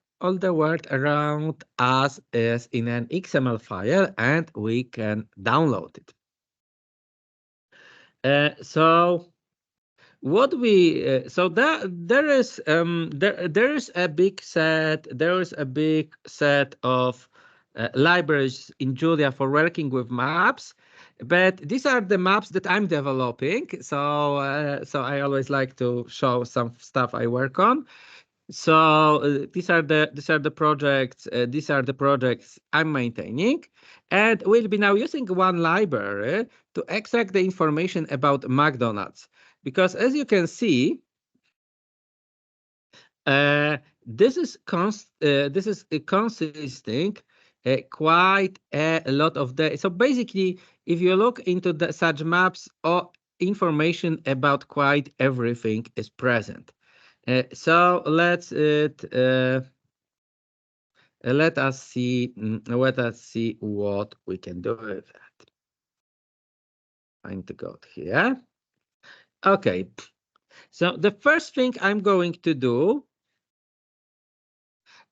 around us is in an XML file, and we can download it. So what we so that there is a big set of libraries in Julia for working with maps, but these are the maps that I'm developing. So I always like to show some stuff I work on. So these are the projects. These are the projects I'm maintaining, and we'll be now using one library to extract the information about McDonald's. Because as you can see, this is consisting quite a lot of data. So basically, if you look into such maps, or information about quite everything is present. So let us see what we can do with that. I'm to go here. Okay. So the first thing I'm going to do,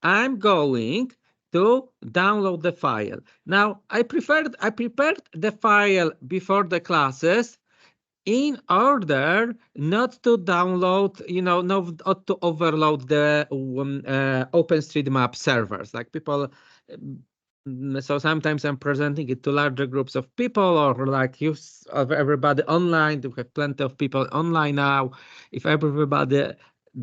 I'm going to download the file. Now I prepared the file before the classes, in order not to download, not to overload the OpenStreetMap servers. Like people, so sometimes I'm presenting it to larger groups of people, or like use of everybody online. We have plenty of people online now. If everybody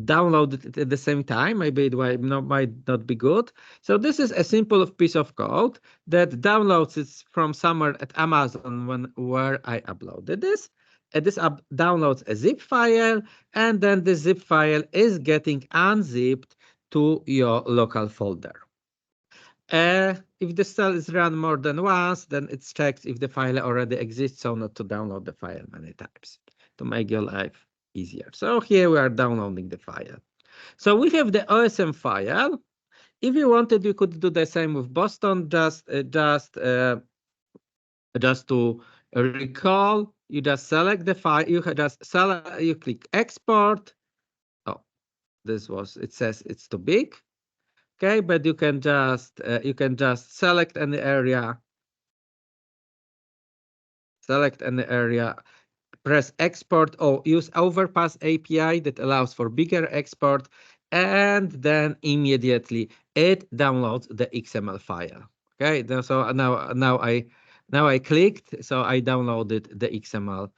download it at the same time, maybe it might not be good. So this is a simple piece of code that downloads it from somewhere at Amazon where I uploaded this. This downloads a zip file, and then the zip file is getting unzipped to your local folder. If the cell is run more than once, then it checks if the file already exists, so not to download the file many times to make your life easier. So here we are downloading the file. So we have the OSM file. If you wanted, you could do the same with Boston. Just to recall, you just select the file. You just select. You click export. Oh, it says it's too big. Okay, but you can just select any area. Select any area. Press export, or use Overpass API that allows for bigger export, and then immediately it downloads the XML file. Okay, so now I clicked, so I downloaded the XML.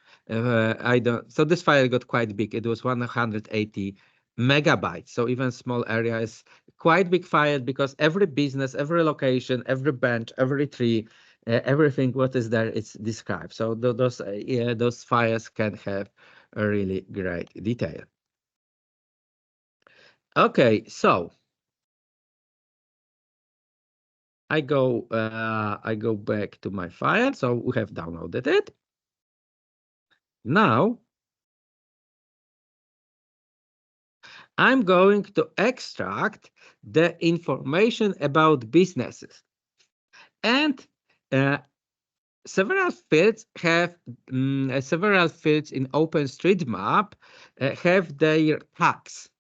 So this file got quite big. It was 180 megabytes. So even small area is quite big file, because every business, every location, every bench, every tree, everything what is there, it's described. So those files can have a really great detail. Okay, so I go back to my file. So we have downloaded it. Now I'm going to extract the information about businesses, and several fields in OpenStreetMap have their tags.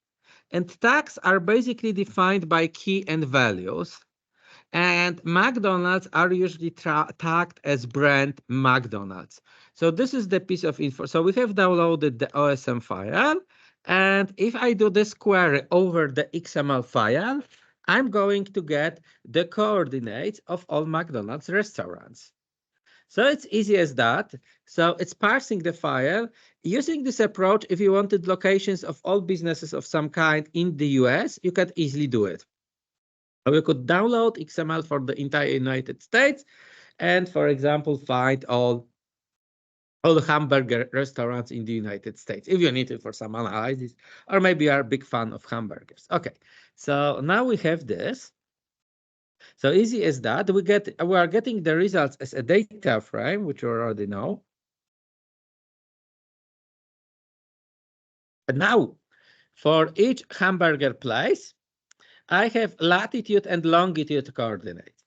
And tags are basically defined by key and values. And McDonald's are usually tagged as brand McDonald's. So this is the piece of info. So we have downloaded the OSM file. And if I do this query over the XML file, I'm going to get the coordinates of all McDonald's restaurants. So it's easy as that. So it's parsing the file. Using this approach, if you wanted locations of all businesses of some kind in the US, you could easily do it. We could download XML for the entire United States and, for example, find all the hamburger restaurants in the United States if you need it for some analysis, or maybe you are a big fan of hamburgers. Okay, so now we have this. So easy as that. We are getting the results as a data frame, which you already know. And now, for each hamburger place, I have latitude and longitude coordinates.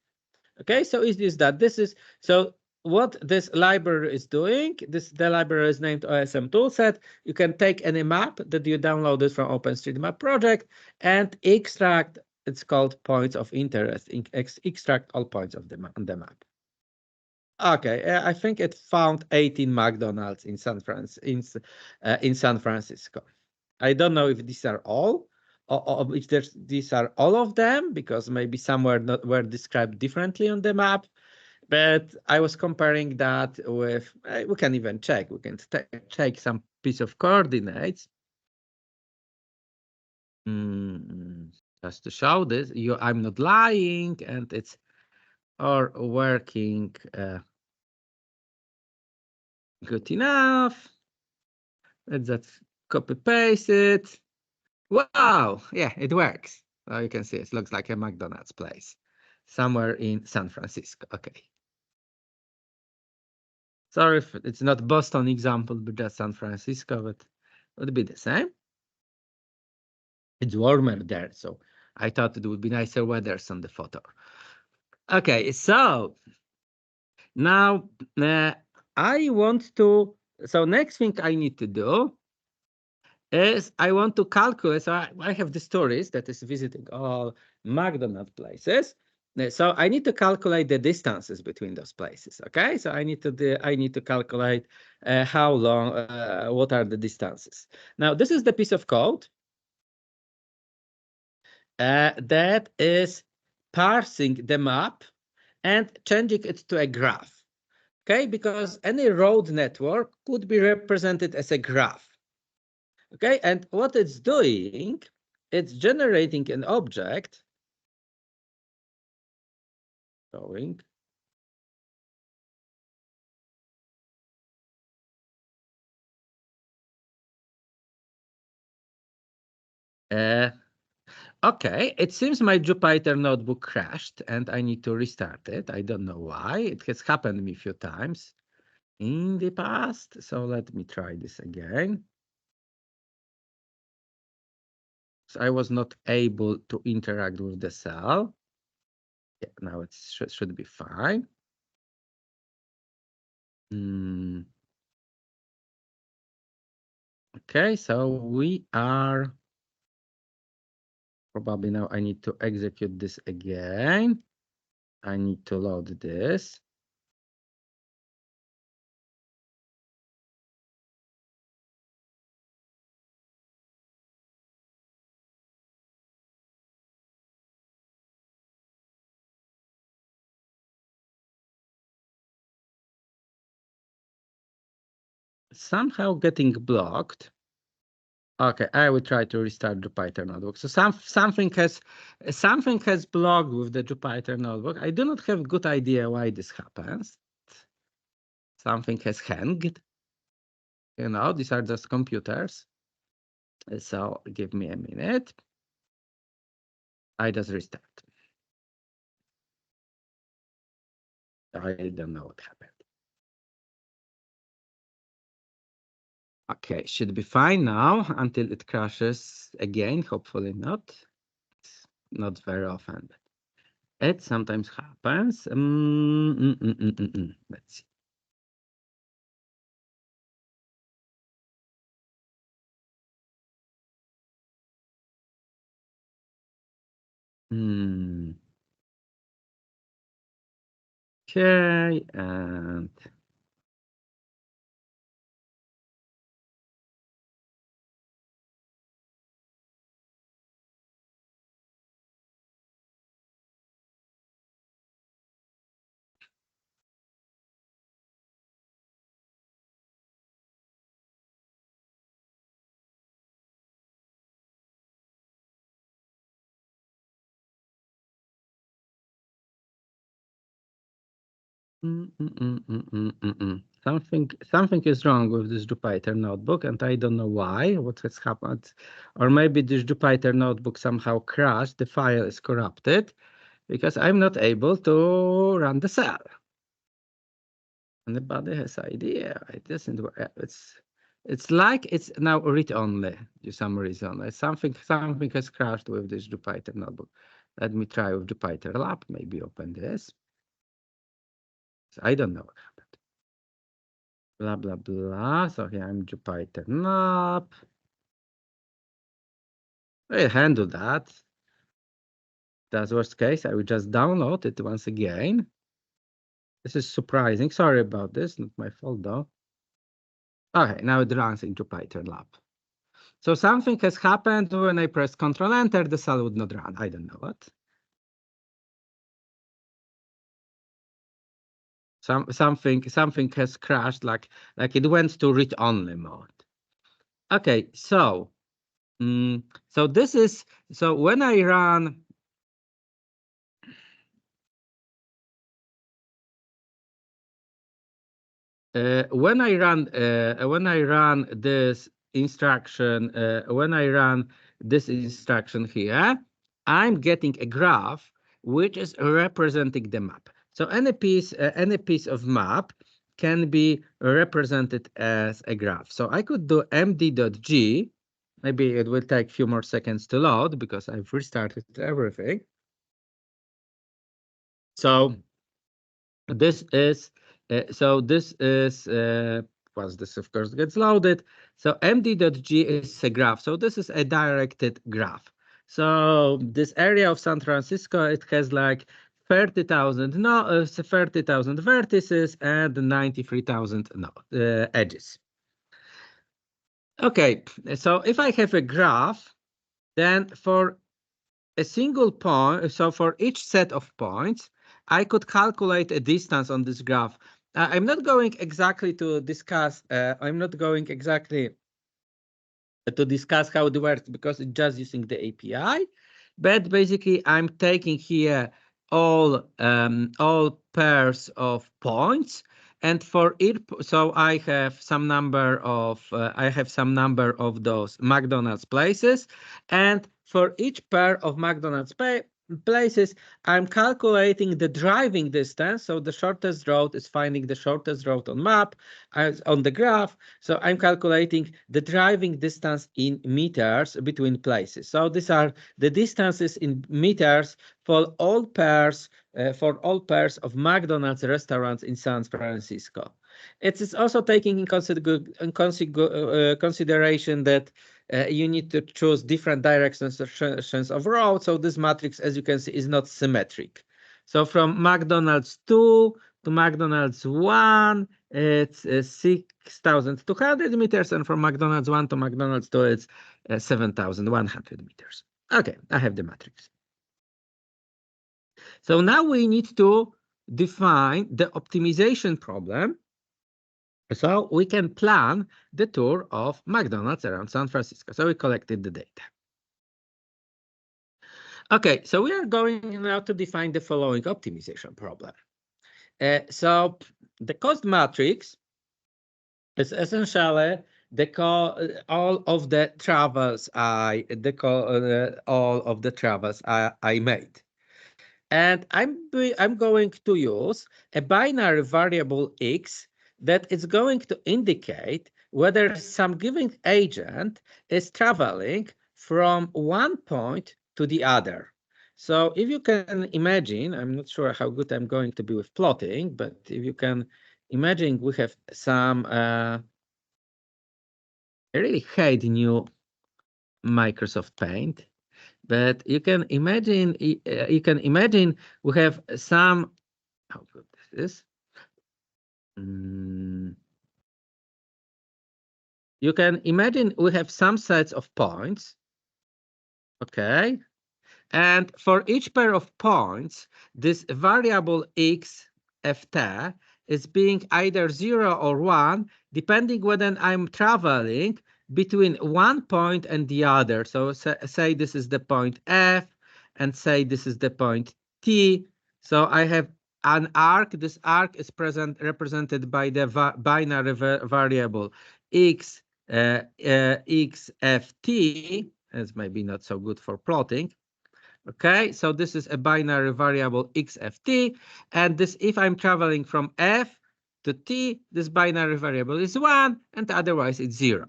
Okay, so is this that? This is so what this library is doing. The library is named OSM toolset. You can take any map that you downloaded from OpenStreetMap project and extract. It's called points of interest. Extract all points of the map. Okay, I think it found 18 McDonald's in San Francisco. I don't know if these are all, or if these are all of them, because maybe somewhere not were described differently on the map. But I was comparing that with, we can even check. We can take some piece of coordinates. Just to show this, I'm not lying, and it's all working good enough. Let's just copy paste it. Wow, yeah, it works. So you can see it looks like a McDonald's place somewhere in San Francisco. Okay. Sorry if it's not Boston example, but just San Francisco, but it would be the same. It's warmer there, so I thought it would be nicer weather on the photo. Okay, so now I want to, so next thing I need to do is I want to calculate. So I have the stories that is visiting all McDonald's places. So I need to calculate the distances between those places. Okay, so I need to calculate how long, what are the distances. Now this is the piece of code that is parsing the map and changing it to a graph. Okay, because any road network could be represented as a graph. Okay, and what it's doing, it's generating an object showing okay, it seems my Jupyter notebook crashed and I need to restart it. I don't know why. It has happened to me a few times in the past. So let me try this again. So I was not able to interact with the cell. Yeah, now it should be fine. Okay, so we are probably now I need to execute this again. I need to load this. Somehow getting blocked. Okay, I will try to restart Jupyter notebook. So something has blocked with the Jupyter notebook. I do not have a good idea why this happens. Something has hanged. You know, these are just computers. So give me a minute. I just restart. I don't know what happened. Okay, should be fine now until it crashes again. Hopefully not. It's not very often. It sometimes happens. Let's see. Okay, and something is wrong with this Jupyter notebook, and I don't know why. What has happened? Or maybe this Jupyter notebook somehow crashed. The file is corrupted because I'm not able to run the cell. Anybody has idea? It doesn't work. It's like it's now read only for some reason. Something has crashed with this Jupyter notebook. Let me try with Jupyter Lab. Maybe open this. I don't know what happened. Blah blah blah. So here I'm Jupyter Lab. I handle that. That's worst case. I will just download it once again. This is surprising. Sorry about this. Not my fault though. Okay, now it runs in Jupyter Lab. So something has happened when I press Control Enter, the cell would not run. I don't know what. Something has crashed, like it went to read only mode. Okay, so so when I run this instruction, here, I'm getting a graph which is representing the map. So any piece of map can be represented as a graph. So I could do md.g. Maybe it will take a few more seconds to load because I've restarted everything. So this is once this of course gets loaded. So md.g is a graph. So this is a directed graph. So this area of San Francisco, it has like 30,000 vertices and 93,000 edges. Okay, so if I have a graph, then for a single point, so for each set of points, I could calculate a distance on this graph. I'm not going exactly to discuss. I'm not going exactly to discuss how it works because it's just using the API. But basically, I'm taking here all pairs of points, and for it, so I have some number of those McDonald's places, and for each pair of McDonald's places, I'm calculating the driving distance. So the shortest road is finding the shortest road on map as on the graph. So I'm calculating the driving distance in meters between places. So these are the distances in meters for all pairs of McDonald's restaurants in San Francisco. It is also taking in consideration that you need to choose different directions of road. So this matrix, as you can see, is not symmetric. So from McDonald's 2 to McDonald's 1, it's 6,200 meters, and from McDonald's 1 to McDonald's 2, it's 7,100 meters. Okay, I have the matrix. So now we need to define the optimization problem so we can plan the tour of McDonald's around San Francisco. So we collected the data. Okay, so we are going now to define the following optimization problem. So the cost matrix is essentially all of the travels I made. And I'm going to use a binary variable x that is going to indicate whether some given agent is traveling from one point to the other. So if you can imagine, I'm not sure how good I'm going to be with plotting, but if you can imagine, we have some I really hate new Microsoft Paint But you can imagine, we have some, how good this is. You can imagine we have some sets of points, okay? And for each pair of points, this variable x ft is being either 0 or 1, depending whether I'm traveling between one point and the other. So say this is the point f, and say this is the point t. So I have an arc. This arc is represented by the binary variable x xft. It's maybe not so good for plotting. Okay, so this is a binary variable xft, and this, if I'm traveling from f to t, this binary variable is 1, and otherwise it's 0.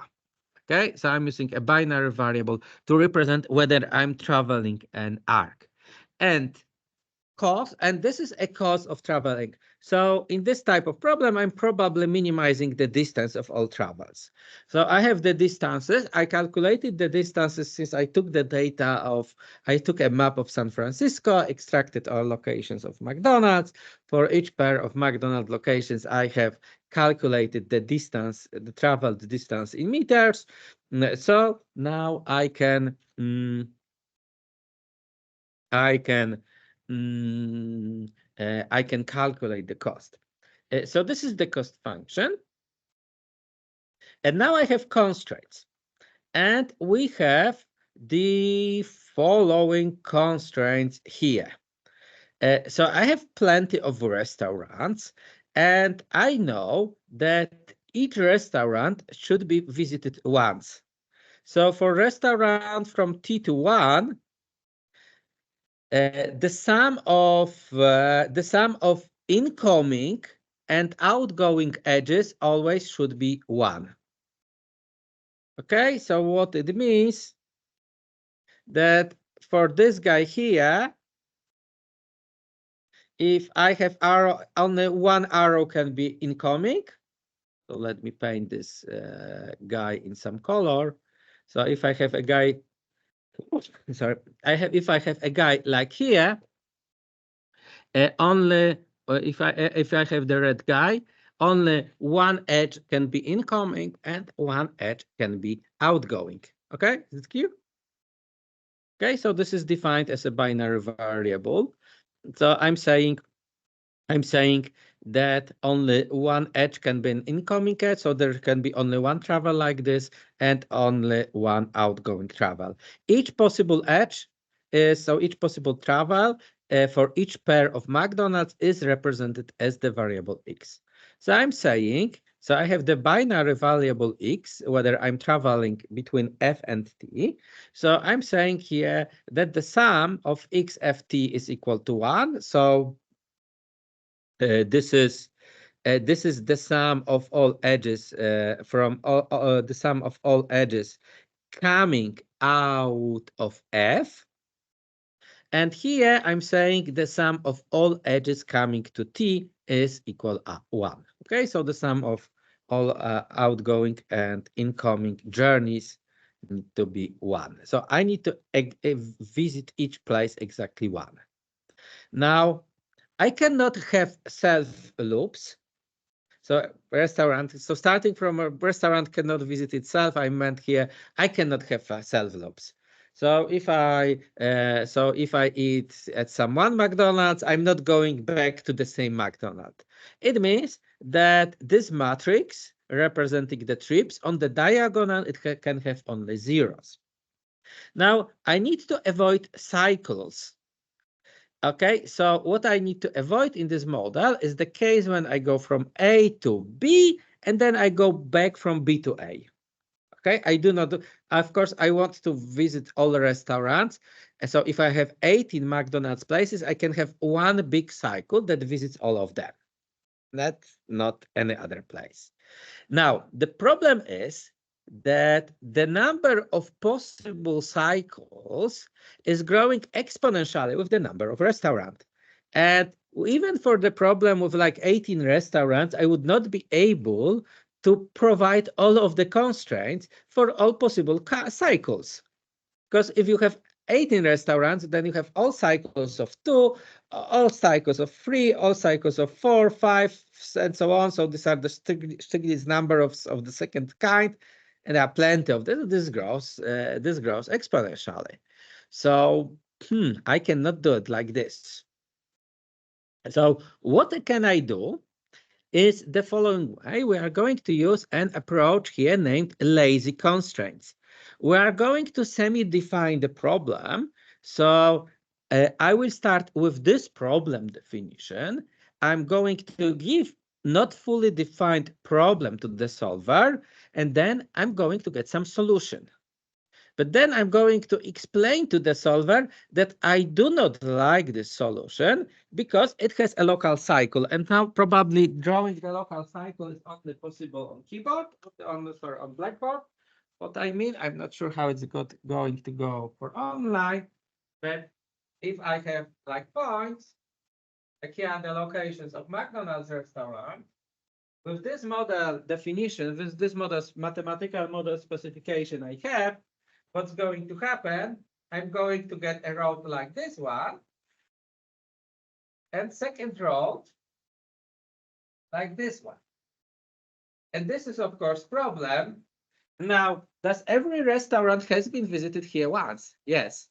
Okay, so I'm using a binary variable to represent whether I'm traveling an arc. And this is a cost of traveling. So in this type of problem, I'm probably minimizing the distance of all travels. So I have the distances. I calculated the distances since I took the data I took a map of San Francisco, extracted all locations of McDonald's. For each pair of McDonald's locations, I have calculated the distance, the traveled distance in meters. So now I can I can I can calculate the cost. So this is the cost function. And now I have constraints. And we have the following constraints here. So I have plenty of restaurants, and I know that each restaurant should be visited once. So for restaurant from T to 1, the sum of incoming and outgoing edges always should be 1. Okay, so what it means that for this guy here, if I have arrow, only one arrow can be incoming. So let me paint this guy in some color. So if I have a guy, sorry, if I have a guy like here, only if I have the red guy, only one edge can be incoming and one edge can be outgoing. Okay, is it clear? Okay, so this is defined as a binary variable. So I'm saying that only one edge can be an incoming edge, so there can be only one travel like this and only one outgoing travel. Each possible edge is, so each possible travel for each pair of McDonald's is represented as the variable x. So I'm saying, so I have the binary variable x, whether I'm traveling between f and t. So I'm saying here that the sum of x ft is equal to 1. So this is the sum of all edges from the sum of all edges coming out of f. And here I'm saying the sum of all edges coming to t is equal to 1. Okay, so the sum of all outgoing and incoming journeys need to be 1. So I need to visit each place exactly 1. Now, I cannot have self loops. So restaurant, so starting from a restaurant cannot visit itself, I meant here, I cannot have self loops. So if I eat at some one McDonald's, I'm not going back to the same McDonald's. It means that this matrix representing the trips on the diagonal, it can have only zeros. Now I need to avoid cycles. Okay, so what I need to avoid in this model is the case when I go from A to B and then I go back from B to A. Okay, I do not, of course, I want to visit all the restaurants. So if I have 18 McDonald's places, I can have one big cycle that visits all of them. That's not any other place. Now, the problem is that the number of possible cycles is growing exponentially with the number of restaurants. And even for the problem with like 18 restaurants, I would not be able to provide all of the constraints for all possible cycles. Because if you have 18 restaurants, then you have all cycles of 2, all cycles of 3, all cycles of 4, 5, and so on. So these are the Stiglitz number of the second kind, and there are plenty of this. This grows exponentially. So I cannot do it like this. So what can I do is the following way. We are going to use an approach here named lazy constraints. We are going to semi-define the problem. So I will start with this problem definition. I'm going to give not fully defined problem to the solver, and then I'm going to get some solution. But then I'm going to explain to the solver that I do not like this solution because it has a local cycle. And now probably drawing the local cycle is only possible on keyboard, on Blackboard. What I mean, I'm not sure how it's going to go for online, but if I have like points, here are the locations of McDonald's restaurant. With this model definition, with this model's mathematical model specification I have, what's going to happen? I'm going to get a road like this one, and second road like this one. And this is, of course, problem. Now, does every restaurant has been visited here once? Yes.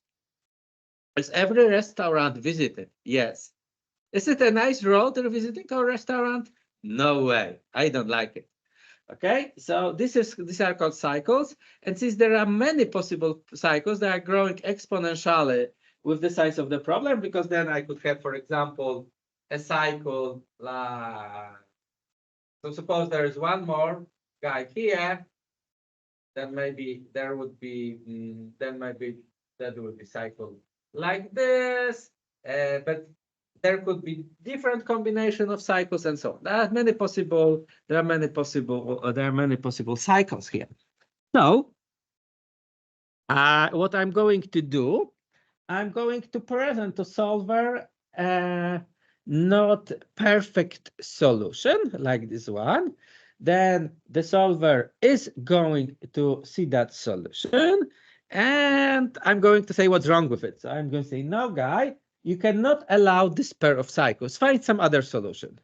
Is every restaurant visited? Yes. Is it a nice road to visiting our restaurant? No way. I don't like it. Okay, so these are called cycles, and since there are many possible cycles, they are growing exponentially with the size of the problem, because then I could have, for example, a cycle like, so suppose there is one more guy here, then maybe there would be, then maybe that would be cycle like this, but there could be different combination of cycles and so on. There are many possible cycles here. So what I'm going to do, I'm going to present to solver a not perfect solution like this one. Then the solver is going to see that solution, and I'm going to say what's wrong with it. So I'm going to say, no, guy, you cannot allow this pair of cycles. Find some other solution.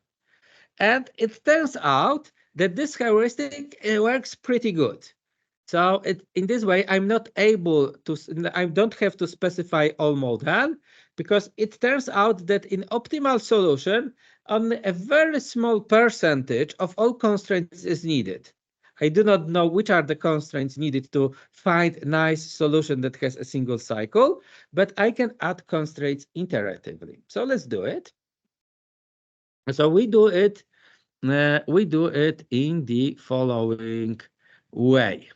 And it turns out that this heuristic works pretty good. So in this way, I'm not able to, I don't have to specify all modal, because it turns out that in optimal solution, only a very small percentage of all constraints is needed. I do not know which are the constraints needed to find a nice solution that has a single cycle, but I can add constraints iteratively. So let's do it. So we do it in the following way.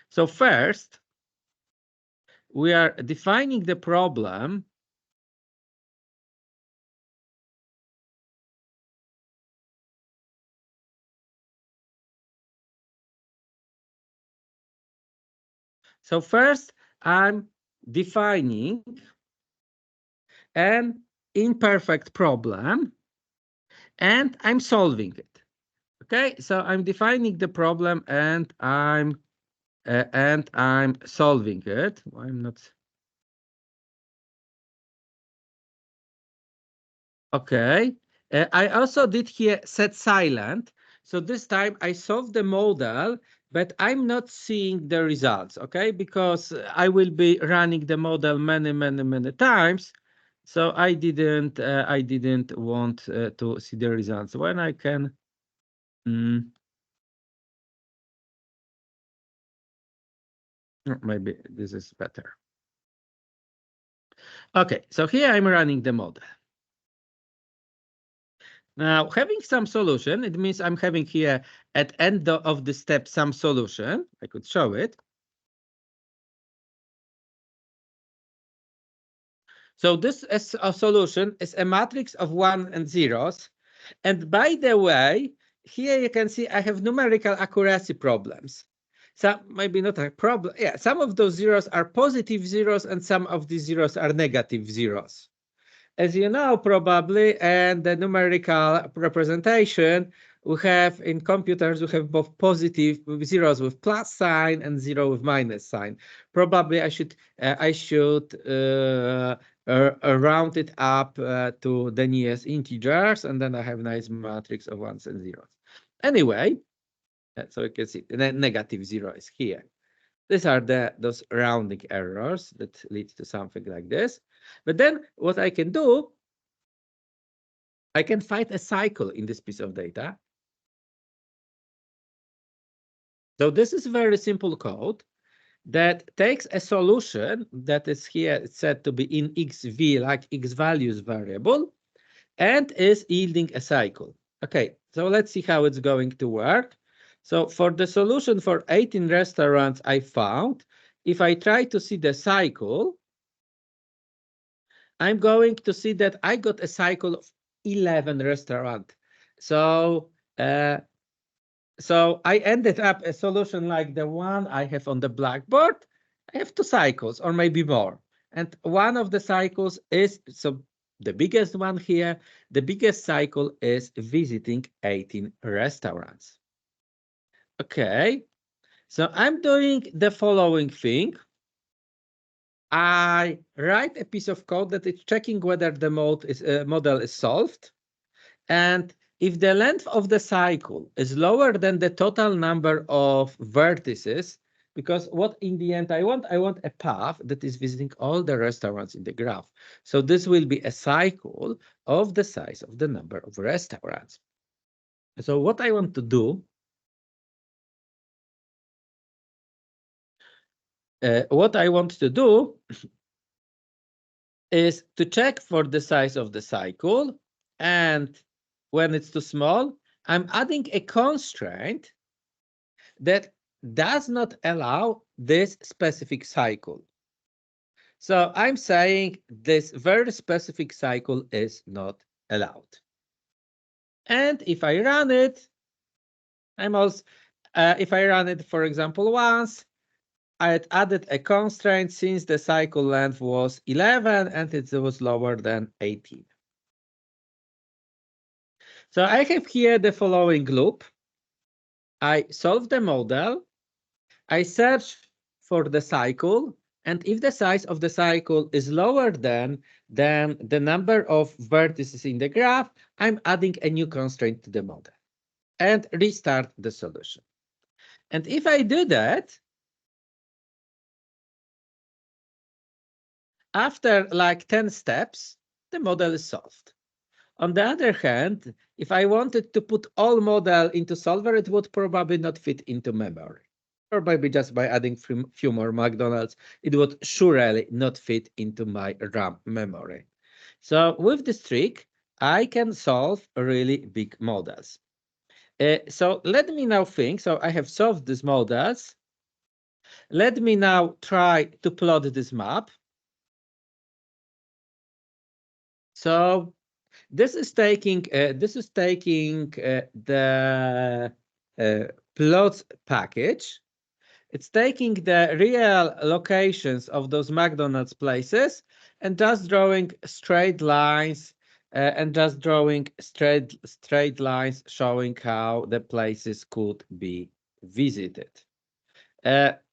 So first, we are defining the problem. So first, I'm defining an imperfect problem, and I'm solving it. Okay, so I'm defining the problem, and I'm solving it. Why I'm not? Okay, I also did here set silent. So this time I solved the model, but I'm not seeing the results, okay? Because I will be running the model many times. So I didn't want to see the results. When I can, maybe this is better. Okay, so here I'm running the model. Now, having some solution, it means I'm having here at end of the step some solution. I could show it. So this is a solution is a matrix of 1 and zeros. And by the way, here you can see I have numerical accuracy problems. So maybe not a problem. Yeah, some of those zeros are positive zeros and some of these zeros are negative zeros. As you know, probably, and the numerical representation we have in computers, we have both positive zeros with plus sign and zero with minus sign. Probably I should round it up to the nearest integers, and then I have nice matrix of ones and zeros. Anyway, so you can see the negative zero is here. These are those rounding errors that lead to something like this. But then what I can do, I can find a cycle in this piece of data. So this is very simple code that takes a solution that is here said to be in xv, like x values variable, and is yielding a cycle. Okay, so let's see how it's going to work. So for the solution for 18 restaurants I found, if I try to see the cycle, I'm going to see that I got a cycle of 11 restaurants. So so I ended up a solution like the one I have on the blackboard. I have 2 cycles or maybe more. And one of the cycles is, so the biggest one here, the biggest cycle is visiting 18 restaurants. Okay, so I'm doing the following thing. I write a piece of code that is checking whether the model is solved. And if the length of the cycle is lower than the total number of vertices, because what in the end I want a path that is visiting all the restaurants in the graph. So this will be a cycle of the size of the number of restaurants. So what I want to do, is to check for the size of the cycle, and when it's too small, I'm adding a constraint that does not allow this specific cycle. So I'm saying this very specific cycle is not allowed. And if I run it, if I run it, for example, once, I had added a constraint since the cycle length was 11 and it was lower than 18. So I have here the following loop. I solve the model, I search for the cycle, and if the size of the cycle is lower than the number of vertices in the graph, I'm adding a new constraint to the model and restart the solution. And if I do that, after like 10 steps, the model is solved. On the other hand, if I wanted to put all model into solver, it would probably not fit into memory. Or maybe just by adding few more McDonald's, it would surely not fit into my RAM memory. So with this trick, I can solve really big models. So let me now think. So I have solved these models. Let me now try to plot this map. So this is taking the plots package. It's taking the real locations of those McDonald's places and just drawing straight lines and just drawing straight lines showing how the places could be visited.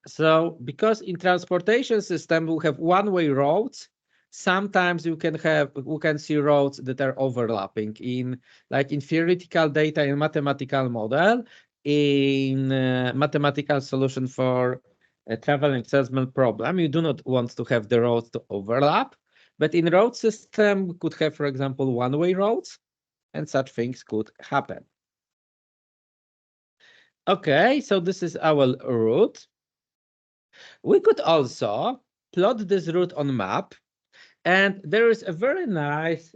So because in transportation system we have one-way roads, sometimes we can see roads that are overlapping in theoretical data in mathematical model, in mathematical solution for a traveling salesman problem. You do not want to have the roads to overlap, but in road system we could have, for example, one-way roads, and such things could happen. Okay, so this is our route. We could also plot this route on map, and there is a very nice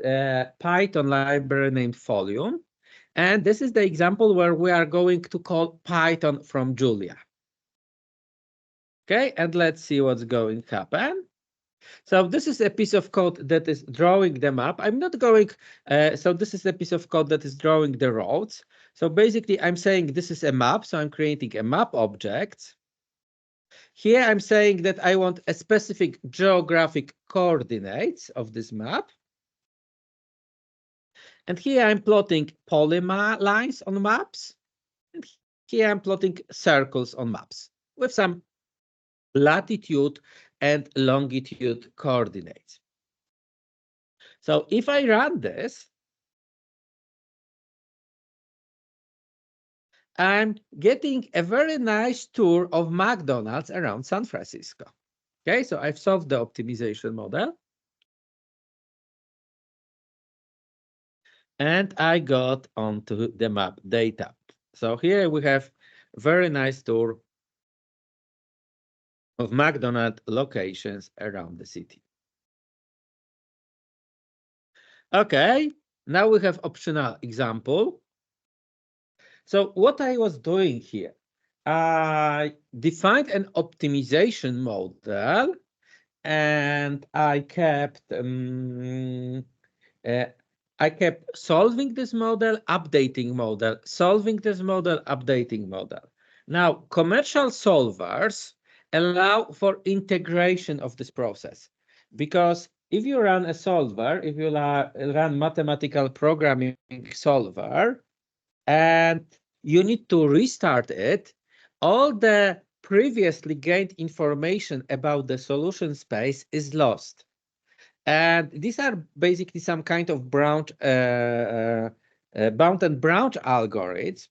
Python library named Folium, and this is the example where we are going to call Python from Julia. Okay, and let's see what's going to happen. So this is a piece of code that is drawing the map. I'm not going, so this is a piece of code that is drawing the roads. So basically I'm saying this is a map, so I'm creating a map object. Here I'm saying that I want a specific geographic coordinates of this map. And here I'm plotting polylines on maps. And here I'm plotting circles on maps with some latitude and longitude coordinates. So if I run this, I'm getting a very nice tour of McDonald's around San Francisco. Okay, so I've solved the optimization model. And I got onto the map data. So here we have a very nice tour of McDonald's locations around the city. Okay, now we have optional example. So what I was doing here, I defined an optimization model and I kept solving this model, updating model, solving this model, updating model. Now, commercial solvers allow for integration of this process, because if you run a solver, if you run mathematical programming solver, and you need to restart it, all the previously gained information about the solution space is lost. And these are basically some kind of bound and branch algorithms.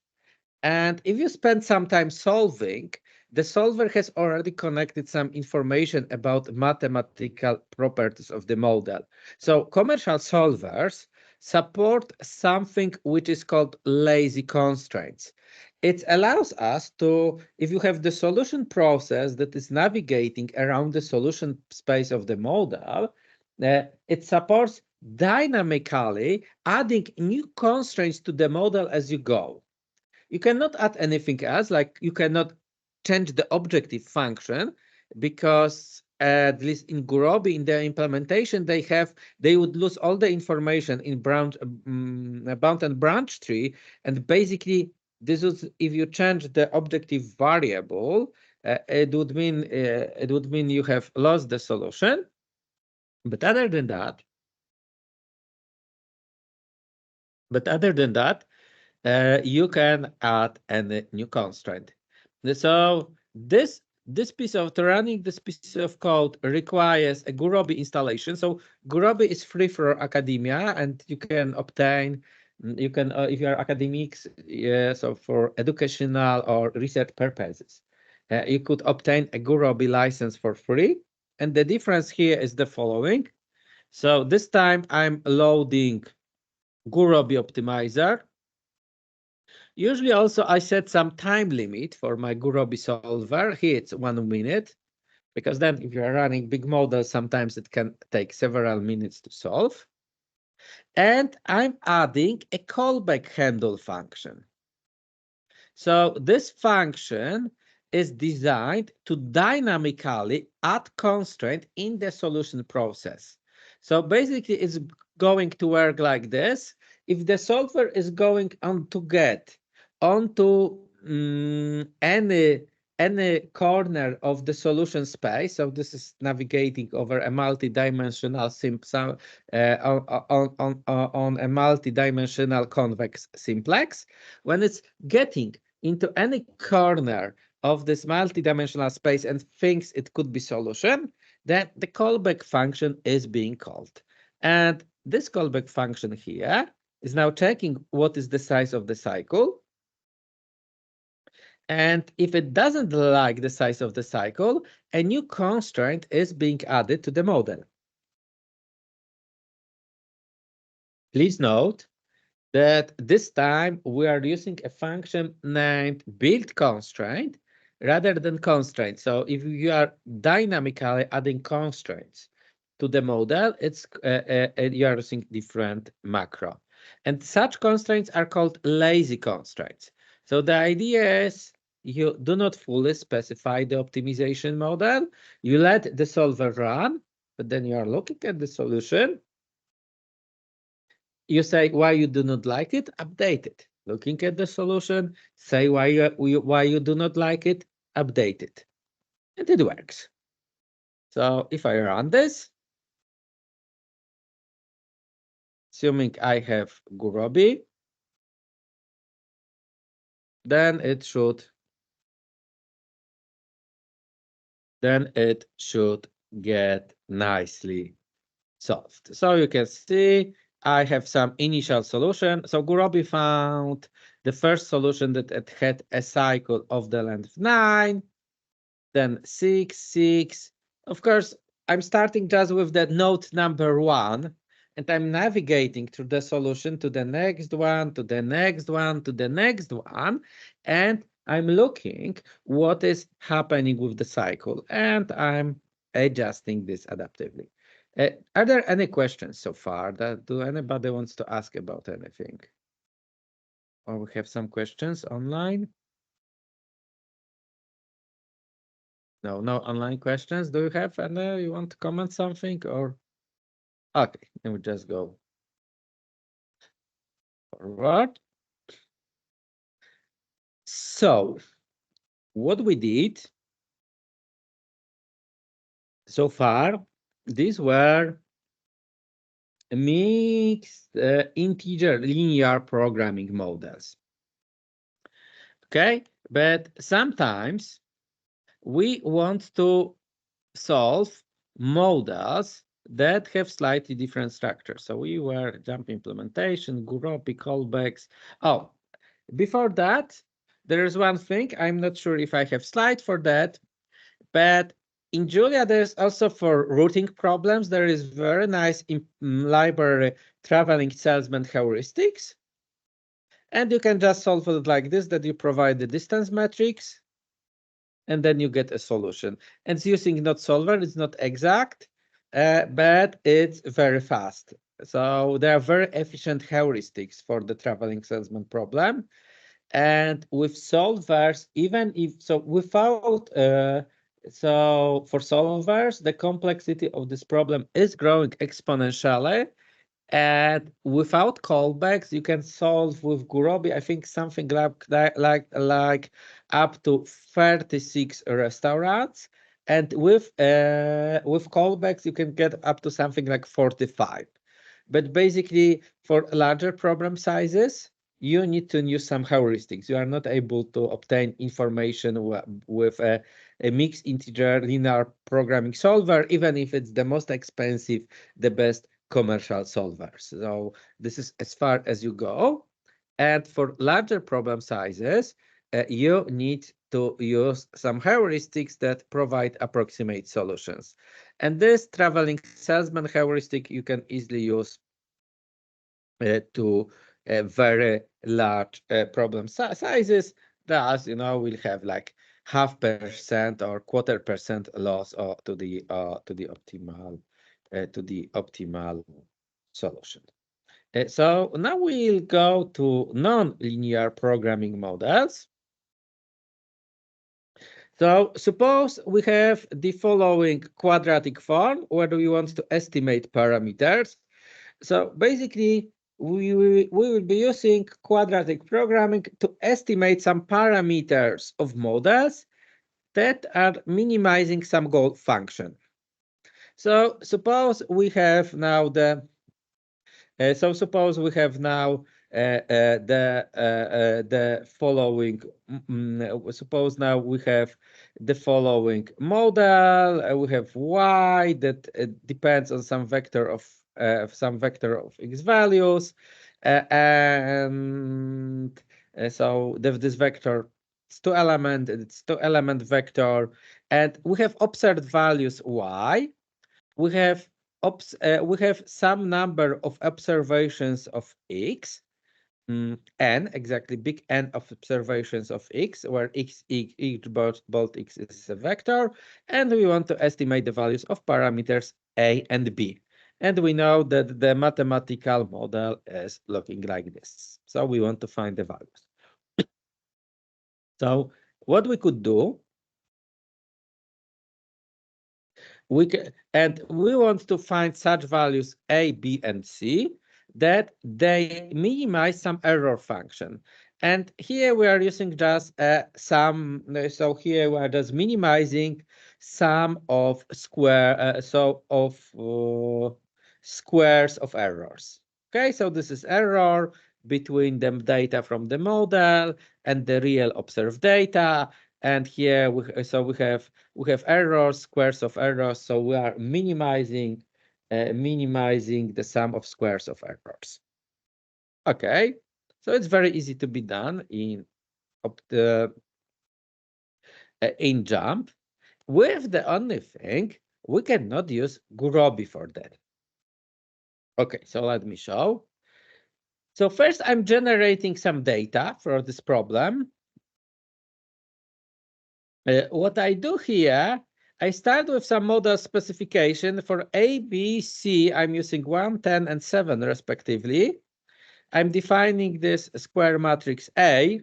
And if you spend some time solving, the solver has already connected some information about mathematical properties of the model. So commercial solvers support something which is called lazy constraints. It allows us to, if you have the solution process that is navigating around the solution space of the model, it supports dynamically adding new constraints to the model as you go. You cannot add anything else, like you cannot change the objective function, because at least in Gurobi, in their implementation, they would lose all the information in bound and branch tree, and basically this is, if you change the objective variable, it would mean you have lost the solution. But other than that, you can add any new constraint. So this piece of running this piece of code requires a Gurobi installation. So Gurobi is free for academia, and you can obtain, if you are academics, so for educational or research purposes, you could obtain a Gurobi license for free. And the difference here is the following. So this time I'm loading Gurobi optimizer. Usually also I set some time limit for my Gurobi solver. Here it's 1 minute, because then if you are running big models, sometimes it can take several minutes to solve. And I'm adding a callback handle function. So this function is designed to dynamically add constraint in the solution process. So basically it's going to work like this. If the solver is going on to get onto any corner of the solution space, so this is navigating over a multi-dimensional on a multi-dimensional convex simplex, when it's getting into any corner of this multi-dimensional space and thinks it could be solution, then the callback function is being called. And this callback function here is now checking what is the size of the cycle. And if it doesn't like the size of the cycle, a new constraint is being added to the model. Please note that this time we are using a function named build constraint rather than constraint. So if you are dynamically adding constraints to the model, you are using different macro. And such constraints are called lazy constraints. So the idea is you do not fully specify the optimization model. You let the solver run, but then you are looking at the solution. You say why you do not like it, update it. Looking at the solution, say why you do not like it, update it. And it works. So if I run this, assuming I have Gurobi, then it should get nicely solved. So you can see I have some initial solution. So Gurobi found the first solution that it had a cycle of the length 9, then 6, 6. Of course, I'm starting just with the node number 1, and I'm navigating through the solution to the next one, to the next one, to the next one, and I'm looking what is happening with the cycle, and I'm adjusting this adaptively. Are there any questions so far? Do anybody wants to ask about anything? Or we have some questions online? No, no online questions. Do you have any? You want to comment something or? Okay, then we just go forward. So, what we did so far, these were mixed integer linear programming models. Okay, but sometimes we want to solve models that have slightly different structures. So we were JuMP implementation, Gurobi callbacks. Oh, before that, there is one thing. I'm not sure if I have slide for that, but in Julia, there's also for routing problems, there is very nice library traveling salesman heuristics. And you can just solve it like this, that you provide the distance matrix, and then you get a solution. And it's using not solver, it's not exact, but it's very fast. So there are very efficient heuristics for the traveling salesman problem. And with solvers, even if so, without so for solvers, the complexity of this problem is growing exponentially. And without callbacks, you can solve with Gurobi, I think something like up to 36 restaurants. And with callbacks, you can get up to something like 45. But basically, for larger problem sizes, you need to use some heuristics. You are not able to obtain information with a mixed integer linear programming solver, even if it's the most expensive, the best commercial solvers. So this is as far as you go. And for larger problem sizes, you need to use some heuristics that provide approximate solutions. And this traveling salesman heuristic you can easily use to very large problem sizes. Thus, we'll have like 0.5% or 1/4% loss to the optimal solution. So now we'll go to non-linear programming models. So suppose we have the following quadratic form where we want to estimate parameters. So basically, we will be using quadratic programming to estimate some parameters of models that are minimizing some goal function. So suppose we have now the following. Suppose now we have the following model. We have y that depends on some vector of x values, and so this vector it's it's two element vector, and we have observed values y. We have some number of observations of x, n, exactly big N of observations of x, where each bolt x is a vector, and we want to estimate the values of parameters a and b. And we know that the mathematical model is looking like this. So we want to find the values. So what we could do, we want to find such values a, b, and c that they minimize some error function. And here we are using just some. So here we are just minimizing sum of squares of errors. Okay, so this is error between the data from the model and the real observed data. And here we have errors, squares of errors. So we are minimizing the sum of squares of errors. Okay, so it's very easy to be done in JuMP. With the only thing, we cannot use Gurobi for that. Okay, so let me show. So first, I'm generating some data for this problem. What I do here, I start with some model specification for A, B, C. I'm using 1, 10, and 7 respectively. I'm defining this square matrix A,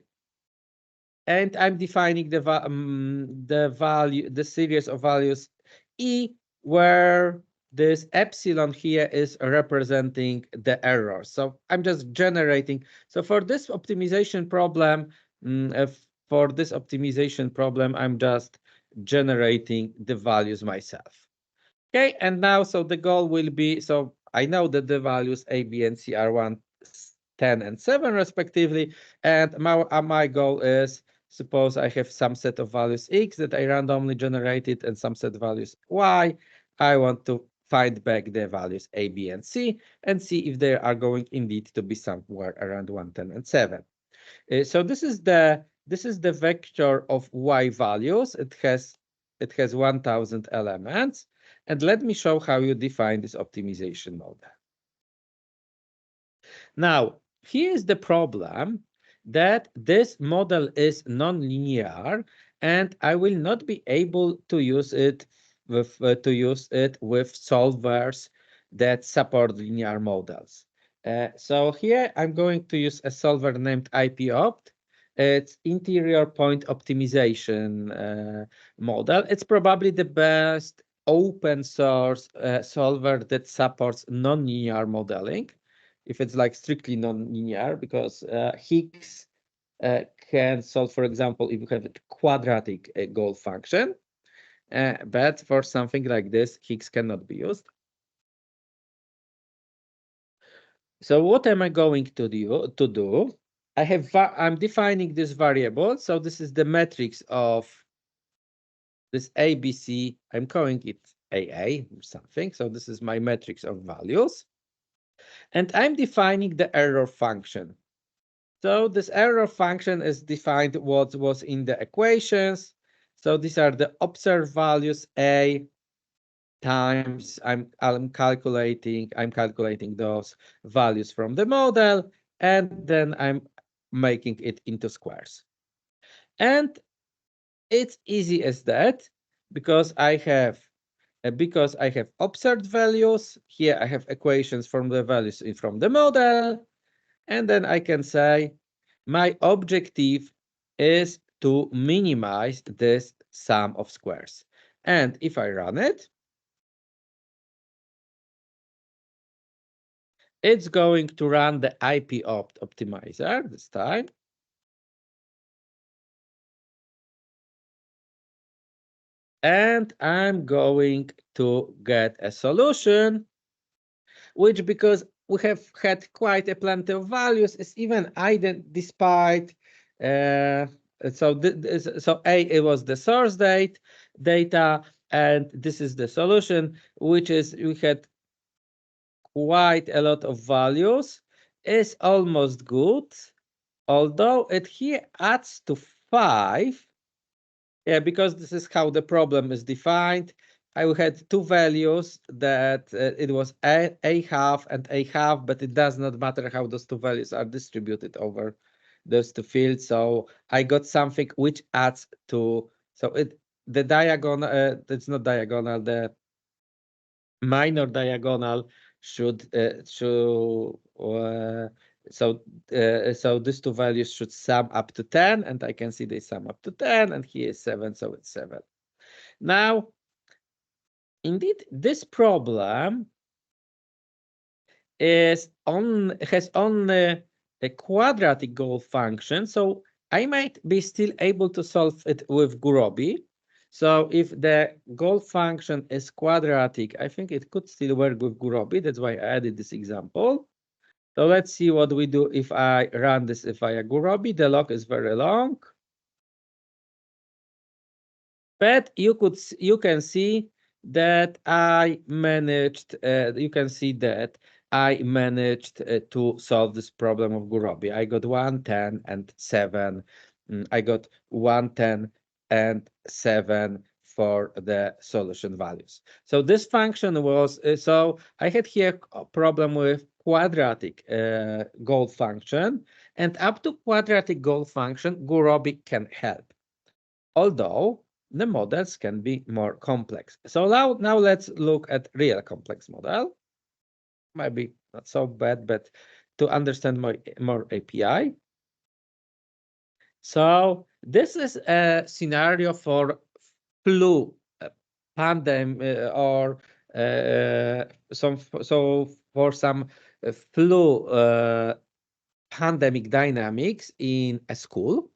and I'm defining the value, the series of values E, where this epsilon here is representing the error. So I'm just generating. So for this optimization problem, I'm just generating the values myself. Okay, and now so the goal will be, so I know that the values A, B, and C are 1, 10, and 7 respectively, and my goal is, suppose I have some set of values X that I randomly generated and some set values Y. I want to find back the values A, B, and C and see if they are going indeed to be somewhere around 1, 10, and 7. So this is the vector of Y values. It has 1000 elements. And let me show how you define this optimization model. Now, here's the problem, that this model is non-linear, and I will not be able to use it with solvers that support linear models. So here I'm going to use a solver named IPOpt. It's interior point optimization model. It's probably the best open source solver that supports non-linear modeling, if it's like strictly non-linear, because Higgs can solve, for example, if you have a quadratic goal function, but for something like this, Higgs cannot be used. So what am I going to do? I'm defining this variable. So this is the matrix of this ABC. I'm calling it AA or something. So this is my matrix of values. And I'm defining the error function. So this error function is defined what was in the equations. So these are the observed values A times I'm calculating those values from the model, and then I'm making it into squares. And it's easy as that, because I have observed values. Here I have equations from the values from the model. And then I can say my objective is to minimize this sum of squares. And if I run it, it's going to run the IPOpt optimizer this time. And I'm going to get a solution, which, because we have had quite a plenty of values, is even despite so A, it was the source data, and this is the solution, which is we had quite a lot of values, is almost good, although it here adds to 5. Yeah, because this is how the problem is defined. I had two values that it was a half and a half, but it does not matter how those two values are distributed over those two fields. So I got something which adds to, so the diagonal, it's not diagonal, the minor diagonal should so these two values should sum up to 10, and I can see they sum up to 10, and here is 7, so it's 7. Now, indeed, this problem has only a quadratic goal function, so I might be still able to solve it with Gurobi. So if the goal function is quadratic, I think it could still work with Gurobi. That's why I added this example. So let's see what we do if I run this via Gurobi. The log is very long, but you can see that I managed. You can see that I managed to solve this problem of Gurobi. I got 1, 10, and 7. I got 1, 10, and 7 for the solution values. So this function was so I had here a problem with quadratic goal function, and up to quadratic goal function, Gurobi can help. Although the models can be more complex. So now let's look at real complex model. Maybe not so bad, but to understand more API. So this is a scenario for flu pandemic or for some flu pandemic dynamics in a school.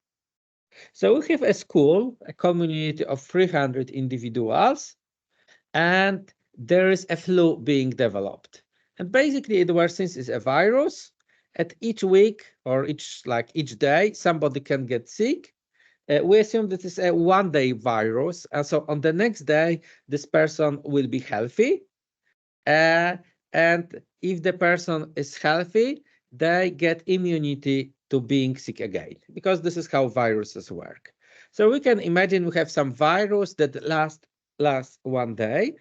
So we have a school, a community of 300 individuals, and there is a flu being developed. And basically, it worsens is a virus. At each week or each day, somebody can get sick. We assume that it's a one-day virus, and so on the next day, this person will be healthy. And if the person is healthy, they get immunity to being sick again, because this is how viruses work. So we can imagine we have some virus that lasts one day,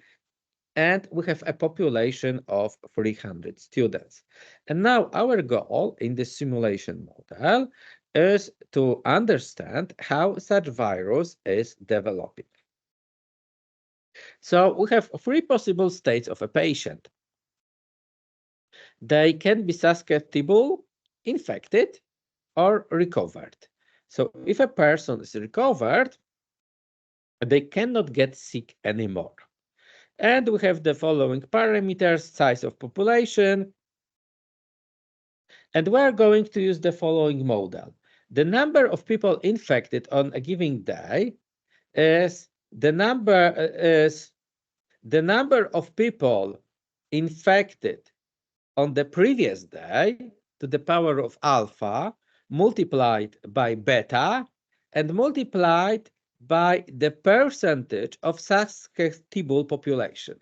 and we have a population of 300 students. And now our goal in the simulation model is to understand how such virus is developing. So we have three possible states of a patient. They can be susceptible, infected, or recovered. So if a person is recovered, they cannot get sick anymore. And we have the following parameters: size of population. And we're going to use the following model. The number of people infected on a given day is the number of people infected on the previous day to the power of alpha multiplied by beta and multiplied by the percentage of susceptible population.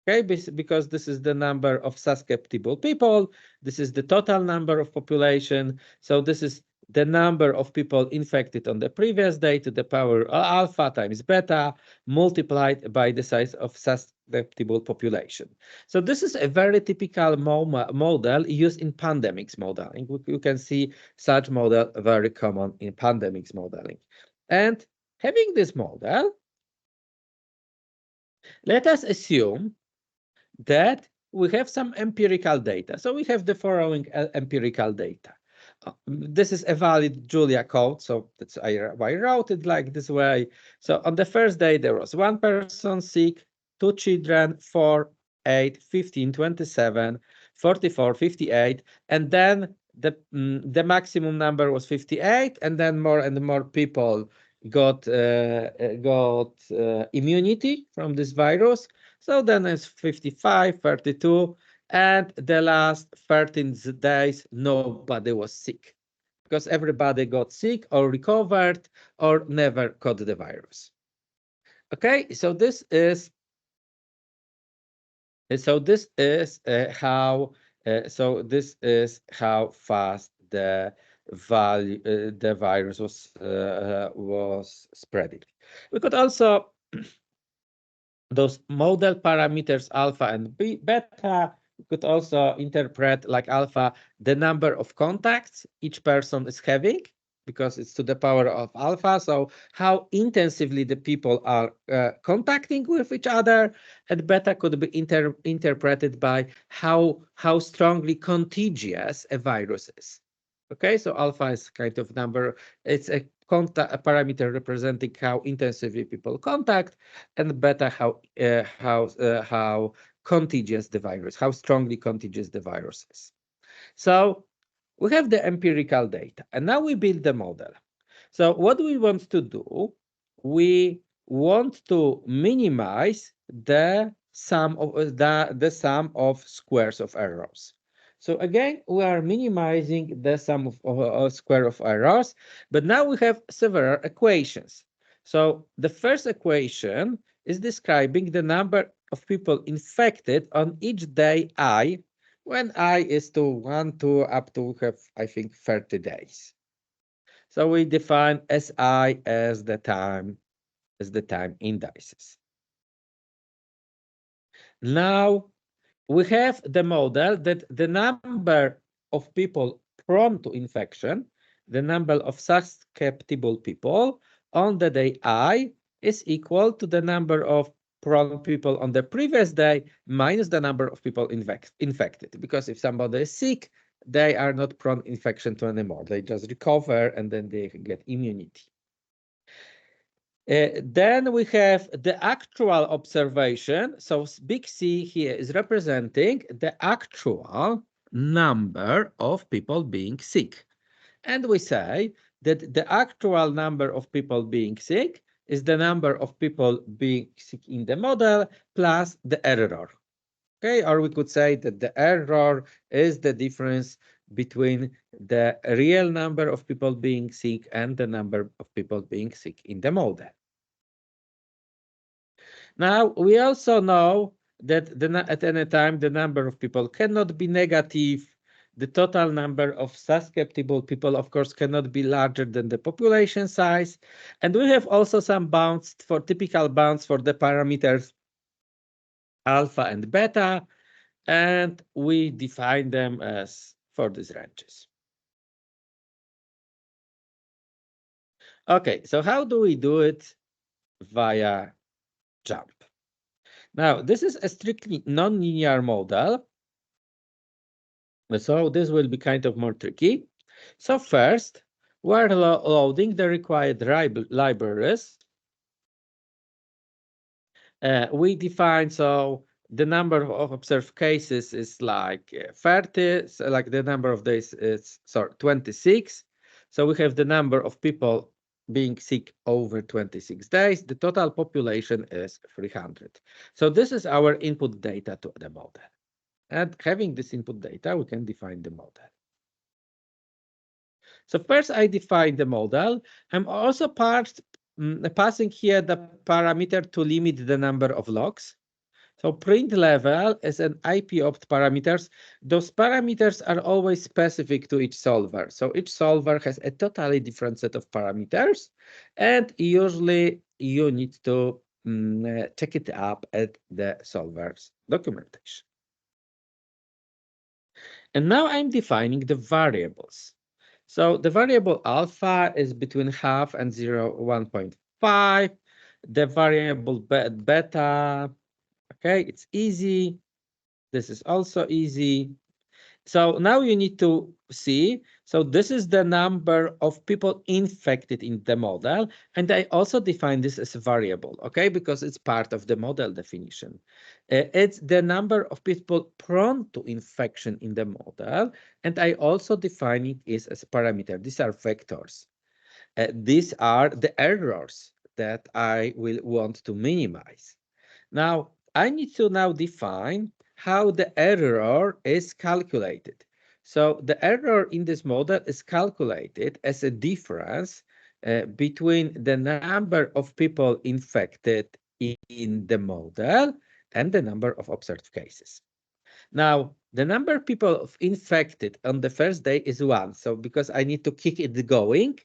Okay, because this is the number of susceptible people, this is the total number of population, so this is the number of people infected on the previous day to the power of alpha times beta multiplied by the size of susceptible population. So this is a very typical model used in pandemics modeling. You can see such model very common in pandemics modeling. And having this model, let us assume that we have some empirical data. So we have the following empirical data. This is a valid Julia code, so that's why I wrote it like this way. So on the first day, there was one person sick, two children, 4, 8, 15, 27, 44, 58, and then the maximum number was 58, and then more and more people got immunity from this virus. So then it's 55, 32, and the last 13 days, nobody was sick because everybody got sick or recovered or never caught the virus. Okay, so this is how fast the virus was spreading. We could also those model parameters alpha and beta. You could also interpret like alpha the number of contacts each person is having, because it's to the power of alpha. So how intensively the people are contacting with each other, and beta could be interpreted by how strongly contagious a virus is. Okay, so alpha is kind of number. It's a parameter representing how intensively people contact, and beta how contagious the virus, how strongly contagious the virus is. So we have the empirical data, and now we build the model. So what we want to do, we want to minimize the sum of squares of errors. So again, we are minimizing the sum of square of errors, but now we have several equations. So the first equation is describing the number of people infected on each day I, when I is to 1, 2, up to have, I think, 30 days. So we define Si as the time indices. Now we have the model that the number of people prone to infection, the number of susceptible people on the day I is equal to the number of prone people on the previous day minus the number of people infected. Because if somebody is sick, they are not prone infection to anymore. They just recover and then they get immunity. Then we have the actual observation. So big C here is representing the actual number of people being sick. And we say that the actual number of people being sick is the number of people being sick in the model plus the error. Okay, or we could say that the error is the difference between the real number of people being sick and the number of people being sick in the model. Now, we also know that at any time, the number of people cannot be negative. The total number of susceptible people, of course, cannot be larger than the population size. And we have also some bounds for typical bounds for the parameters alpha and beta, and we define them as for these ranges. Okay, so how do we do it via JuMP? Now, this is a strictly non-linear model. So this will be kind of more tricky. So first, we're loading the required libraries. We define, so the number of observed cases is like 30, so like the number of days is 26. So we have the number of people being sick over 26 days. The total population is 300. So this is our input data to the model. And having this input data, we can define the model. So first I define the model. I'm also passing here the parameter to limit the number of logs. So print level is an IP opt parameters. Those parameters are always specific to each solver. So each solver has a totally different set of parameters. And usually you need to check it up at the solver's documentation. And now I'm defining the variables. So the variable alpha is between half and 1.5. The variable beta, okay, it's easy. This is also easy. So now you need to see, so this is the number of people infected in the model. And I also define this as a variable, okay, because it's part of the model definition. It's the number of people prone to infection in the model. And I also define it as a parameter. These are vectors. These are the errors that I will want to minimize. Now, I need to now define how the error is calculated. So the error in this model is calculated as a difference between the number of people infected in the model and the number of observed cases. Now, the number of people infected on the first day is 1. So because I need to keep it going,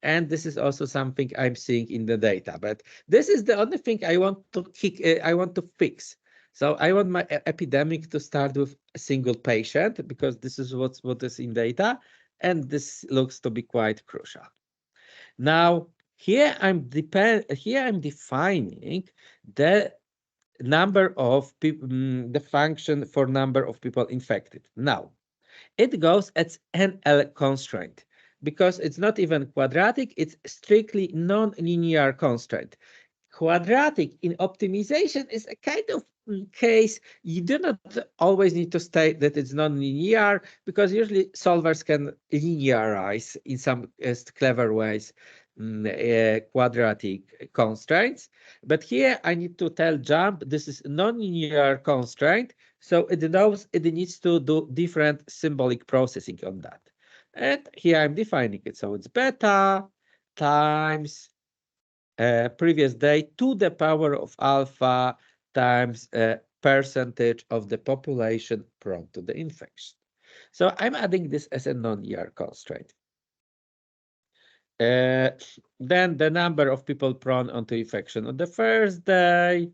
and this is also something I'm seeing in the data. But this is the only thing I want to fix. So I want my epidemic to start with a single patient because this is what is in data, and this looks to be quite crucial. Now here I'm defining the number of people, the function for number of people infected. Now it goes as NL constraint because it's not even quadratic, it's strictly non-linear constraint. Quadratic in optimization is a kind of case you do not always need to state that it's non-linear because usually solvers can linearize in some clever ways quadratic constraints. But here I need to tell JuMP this is non-linear constraint, so it knows it needs to do different symbolic processing on that. And here I'm defining it. So it's beta times previous day to the power of alpha times a percentage of the population prone to the infection. So I'm adding this as a non-linear constraint. Then the number of people prone onto infection on the first day.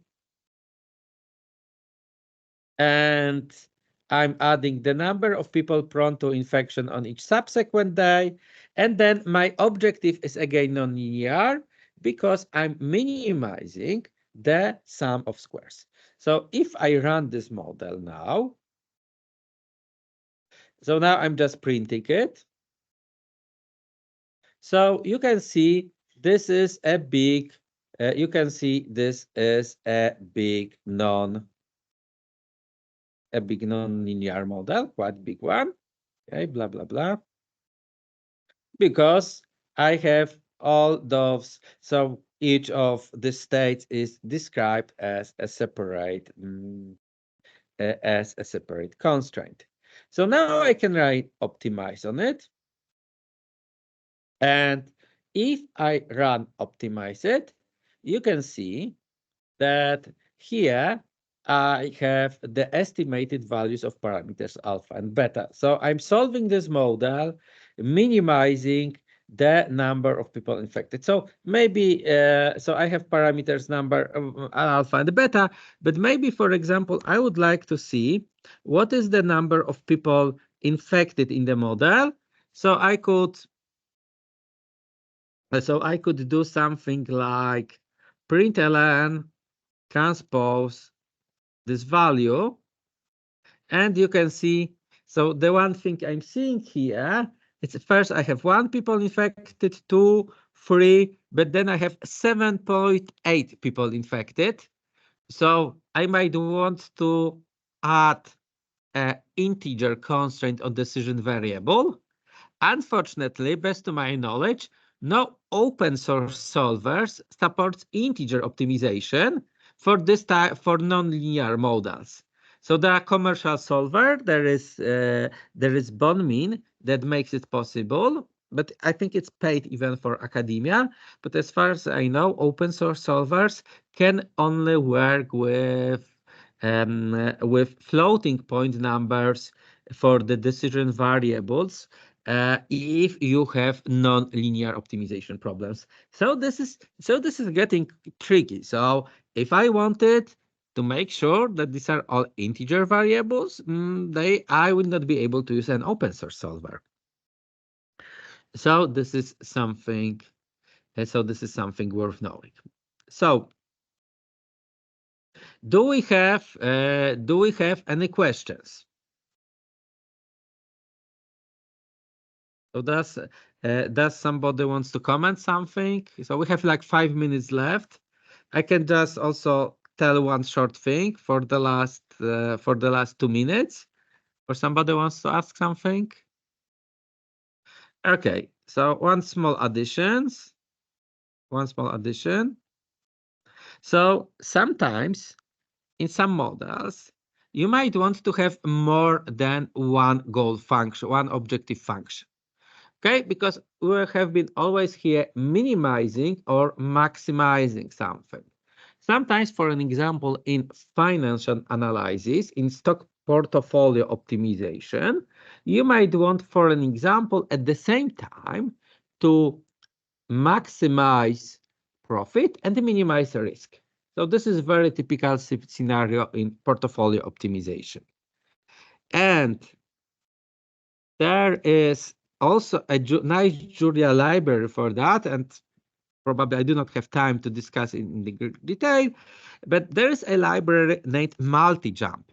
And I'm adding the number of people prone to infection on each subsequent day. And then my objective is again non-linear because I'm minimizing the sum of squares. So if I run this model now, so now I'm just printing it. So you can see this is a big, you can see this is a big non-linear model, quite big one. Okay, blah, blah, blah. Because I have all those, so each of the states is described as a separate constraint. So now I can write optimize on it. And if I run optimize it, you can see that here I have the estimated values of parameters alpha and beta. So I'm solving this model, minimizing the number of people infected. So maybe, so I have parameters number alpha and beta, but maybe, for example, I would like to see what is the number of people infected in the model. So I could do something like println transpose this value, and you can see, so the one thing I'm seeing here, it's first I have 1 people infected, 2, 3, but then I have 7.8 people infected. So I might want to add an integer constraint on decision variable. Unfortunately, best to my knowledge, no open source solvers supports integer optimization for this type for nonlinear models. So there are commercial solver, there is BonMin that makes it possible, but I think it's paid even for academia. But as far as I know, open source solvers can only work with floating point numbers for the decision variables if you have non-linear optimization problems. So this is getting tricky. So if I wanted to make sure that these are all integer variables, I will not be able to use an open source solver. So this is something. So this is something worth knowing. So do we have any questions? So does somebody wants to comment something? So we have like 5 minutes left. I can just also tell one short thing for the last 2 minutes, or somebody wants to ask something. Okay, so one small addition. So sometimes in some models, you might want to have more than one goal function, one objective function. Okay, because we have been always here minimizing or maximizing something. Sometimes, for an example, in financial analysis, in stock portfolio optimization, you might want, for an example, at the same time to maximize profit and minimize risk. So this is very typical scenario in portfolio optimization. And there is also a nice Julia library for that, and probably I do not have time to discuss in the detail, but there is a library named JuMP.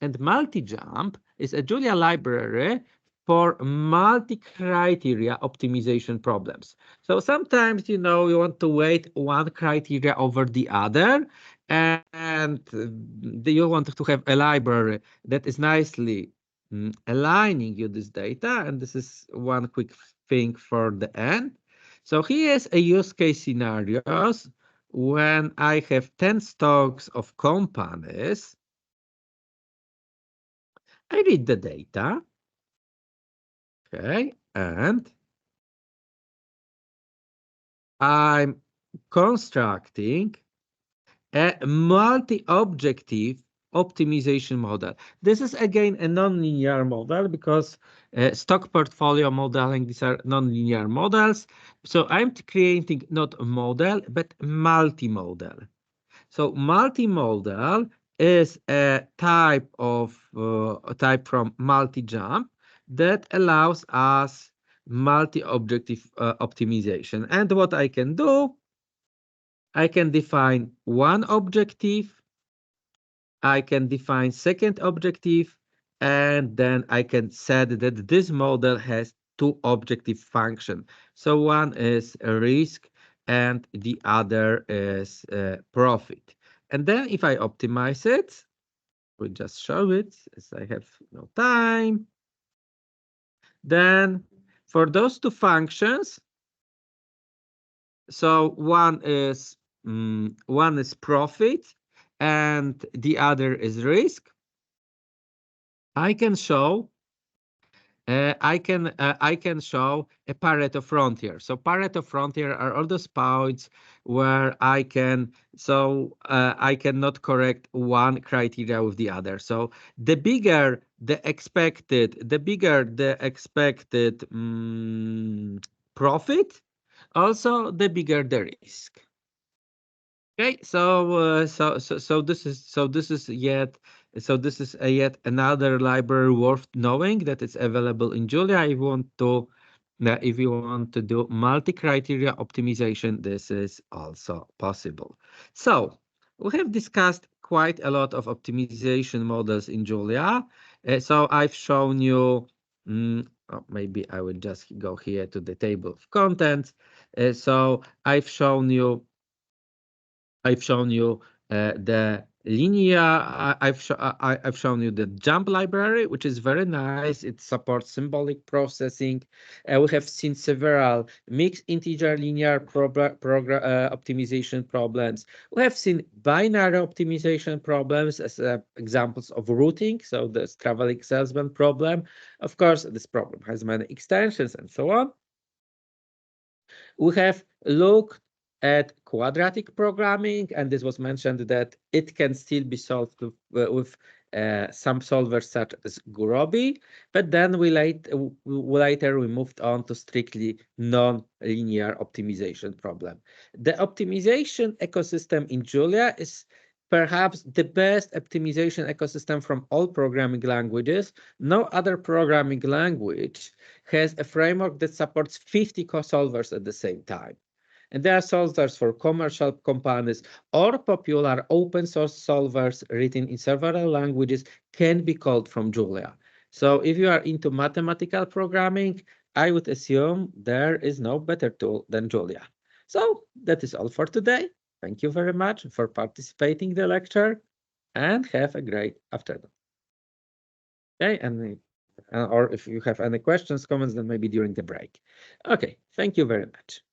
And JuMP is a Julia library for multi-criteria optimization problems. So sometimes, you want to weight one criteria over the other, and you want to have a library that is nicely aligning you this data. And this is one quick thing for the end. So here's a use case scenarios when I have 10 stocks of companies. I read the data, okay, and I'm constructing a multi-objective optimization model. This is again a non-linear model because stock portfolio modeling, these are non-linear models. So I'm creating not a model, but multi-model. So multi-model is a type from multi-JuMP that allows us multi-objective optimization. And what I can do, I can define one objective, I can define second objective, and then I can set that this model has two objective function. So one is a risk and the other is profit. And then if I optimize it, we just show it as I have no time. Then for those two functions, so one is profit and the other is risk. I can show I can show a Pareto frontier. So Pareto frontier are all those points where I cannot correct one criteria with the other. So the bigger the expected, profit, also the bigger the risk. Okay, this is yet another library worth knowing that it's available in Julia. If you want to do multi-criteria optimization, this is also possible. So we have discussed quite a lot of optimization models in Julia. So I've shown you. Maybe I will just go here to the table of contents. So I've shown you the linear. I've shown you the JuMP library, which is very nice. It supports symbolic processing. We have seen several mixed integer linear optimization problems. We have seen binary optimization problems as examples of routing. So the traveling salesman problem. Of course, this problem has many extensions and so on. We have looked at quadratic programming, and this was mentioned that it can still be solved with some solvers such as Gurobi, but then later we moved on to strictly non-linear optimization problem. The optimization ecosystem in Julia is perhaps the best optimization ecosystem from all programming languages. No other programming language has a framework that supports 50 co-solvers at the same time. And there are solvers for commercial companies or popular open source solvers written in several languages can be called from Julia. So if you are into mathematical programming, I would assume there is no better tool than Julia. So that is all for today. Thank you very much for participating in the lecture and have a great afternoon. Okay, and or if you have any questions, comments, then maybe during the break. Okay, thank you very much.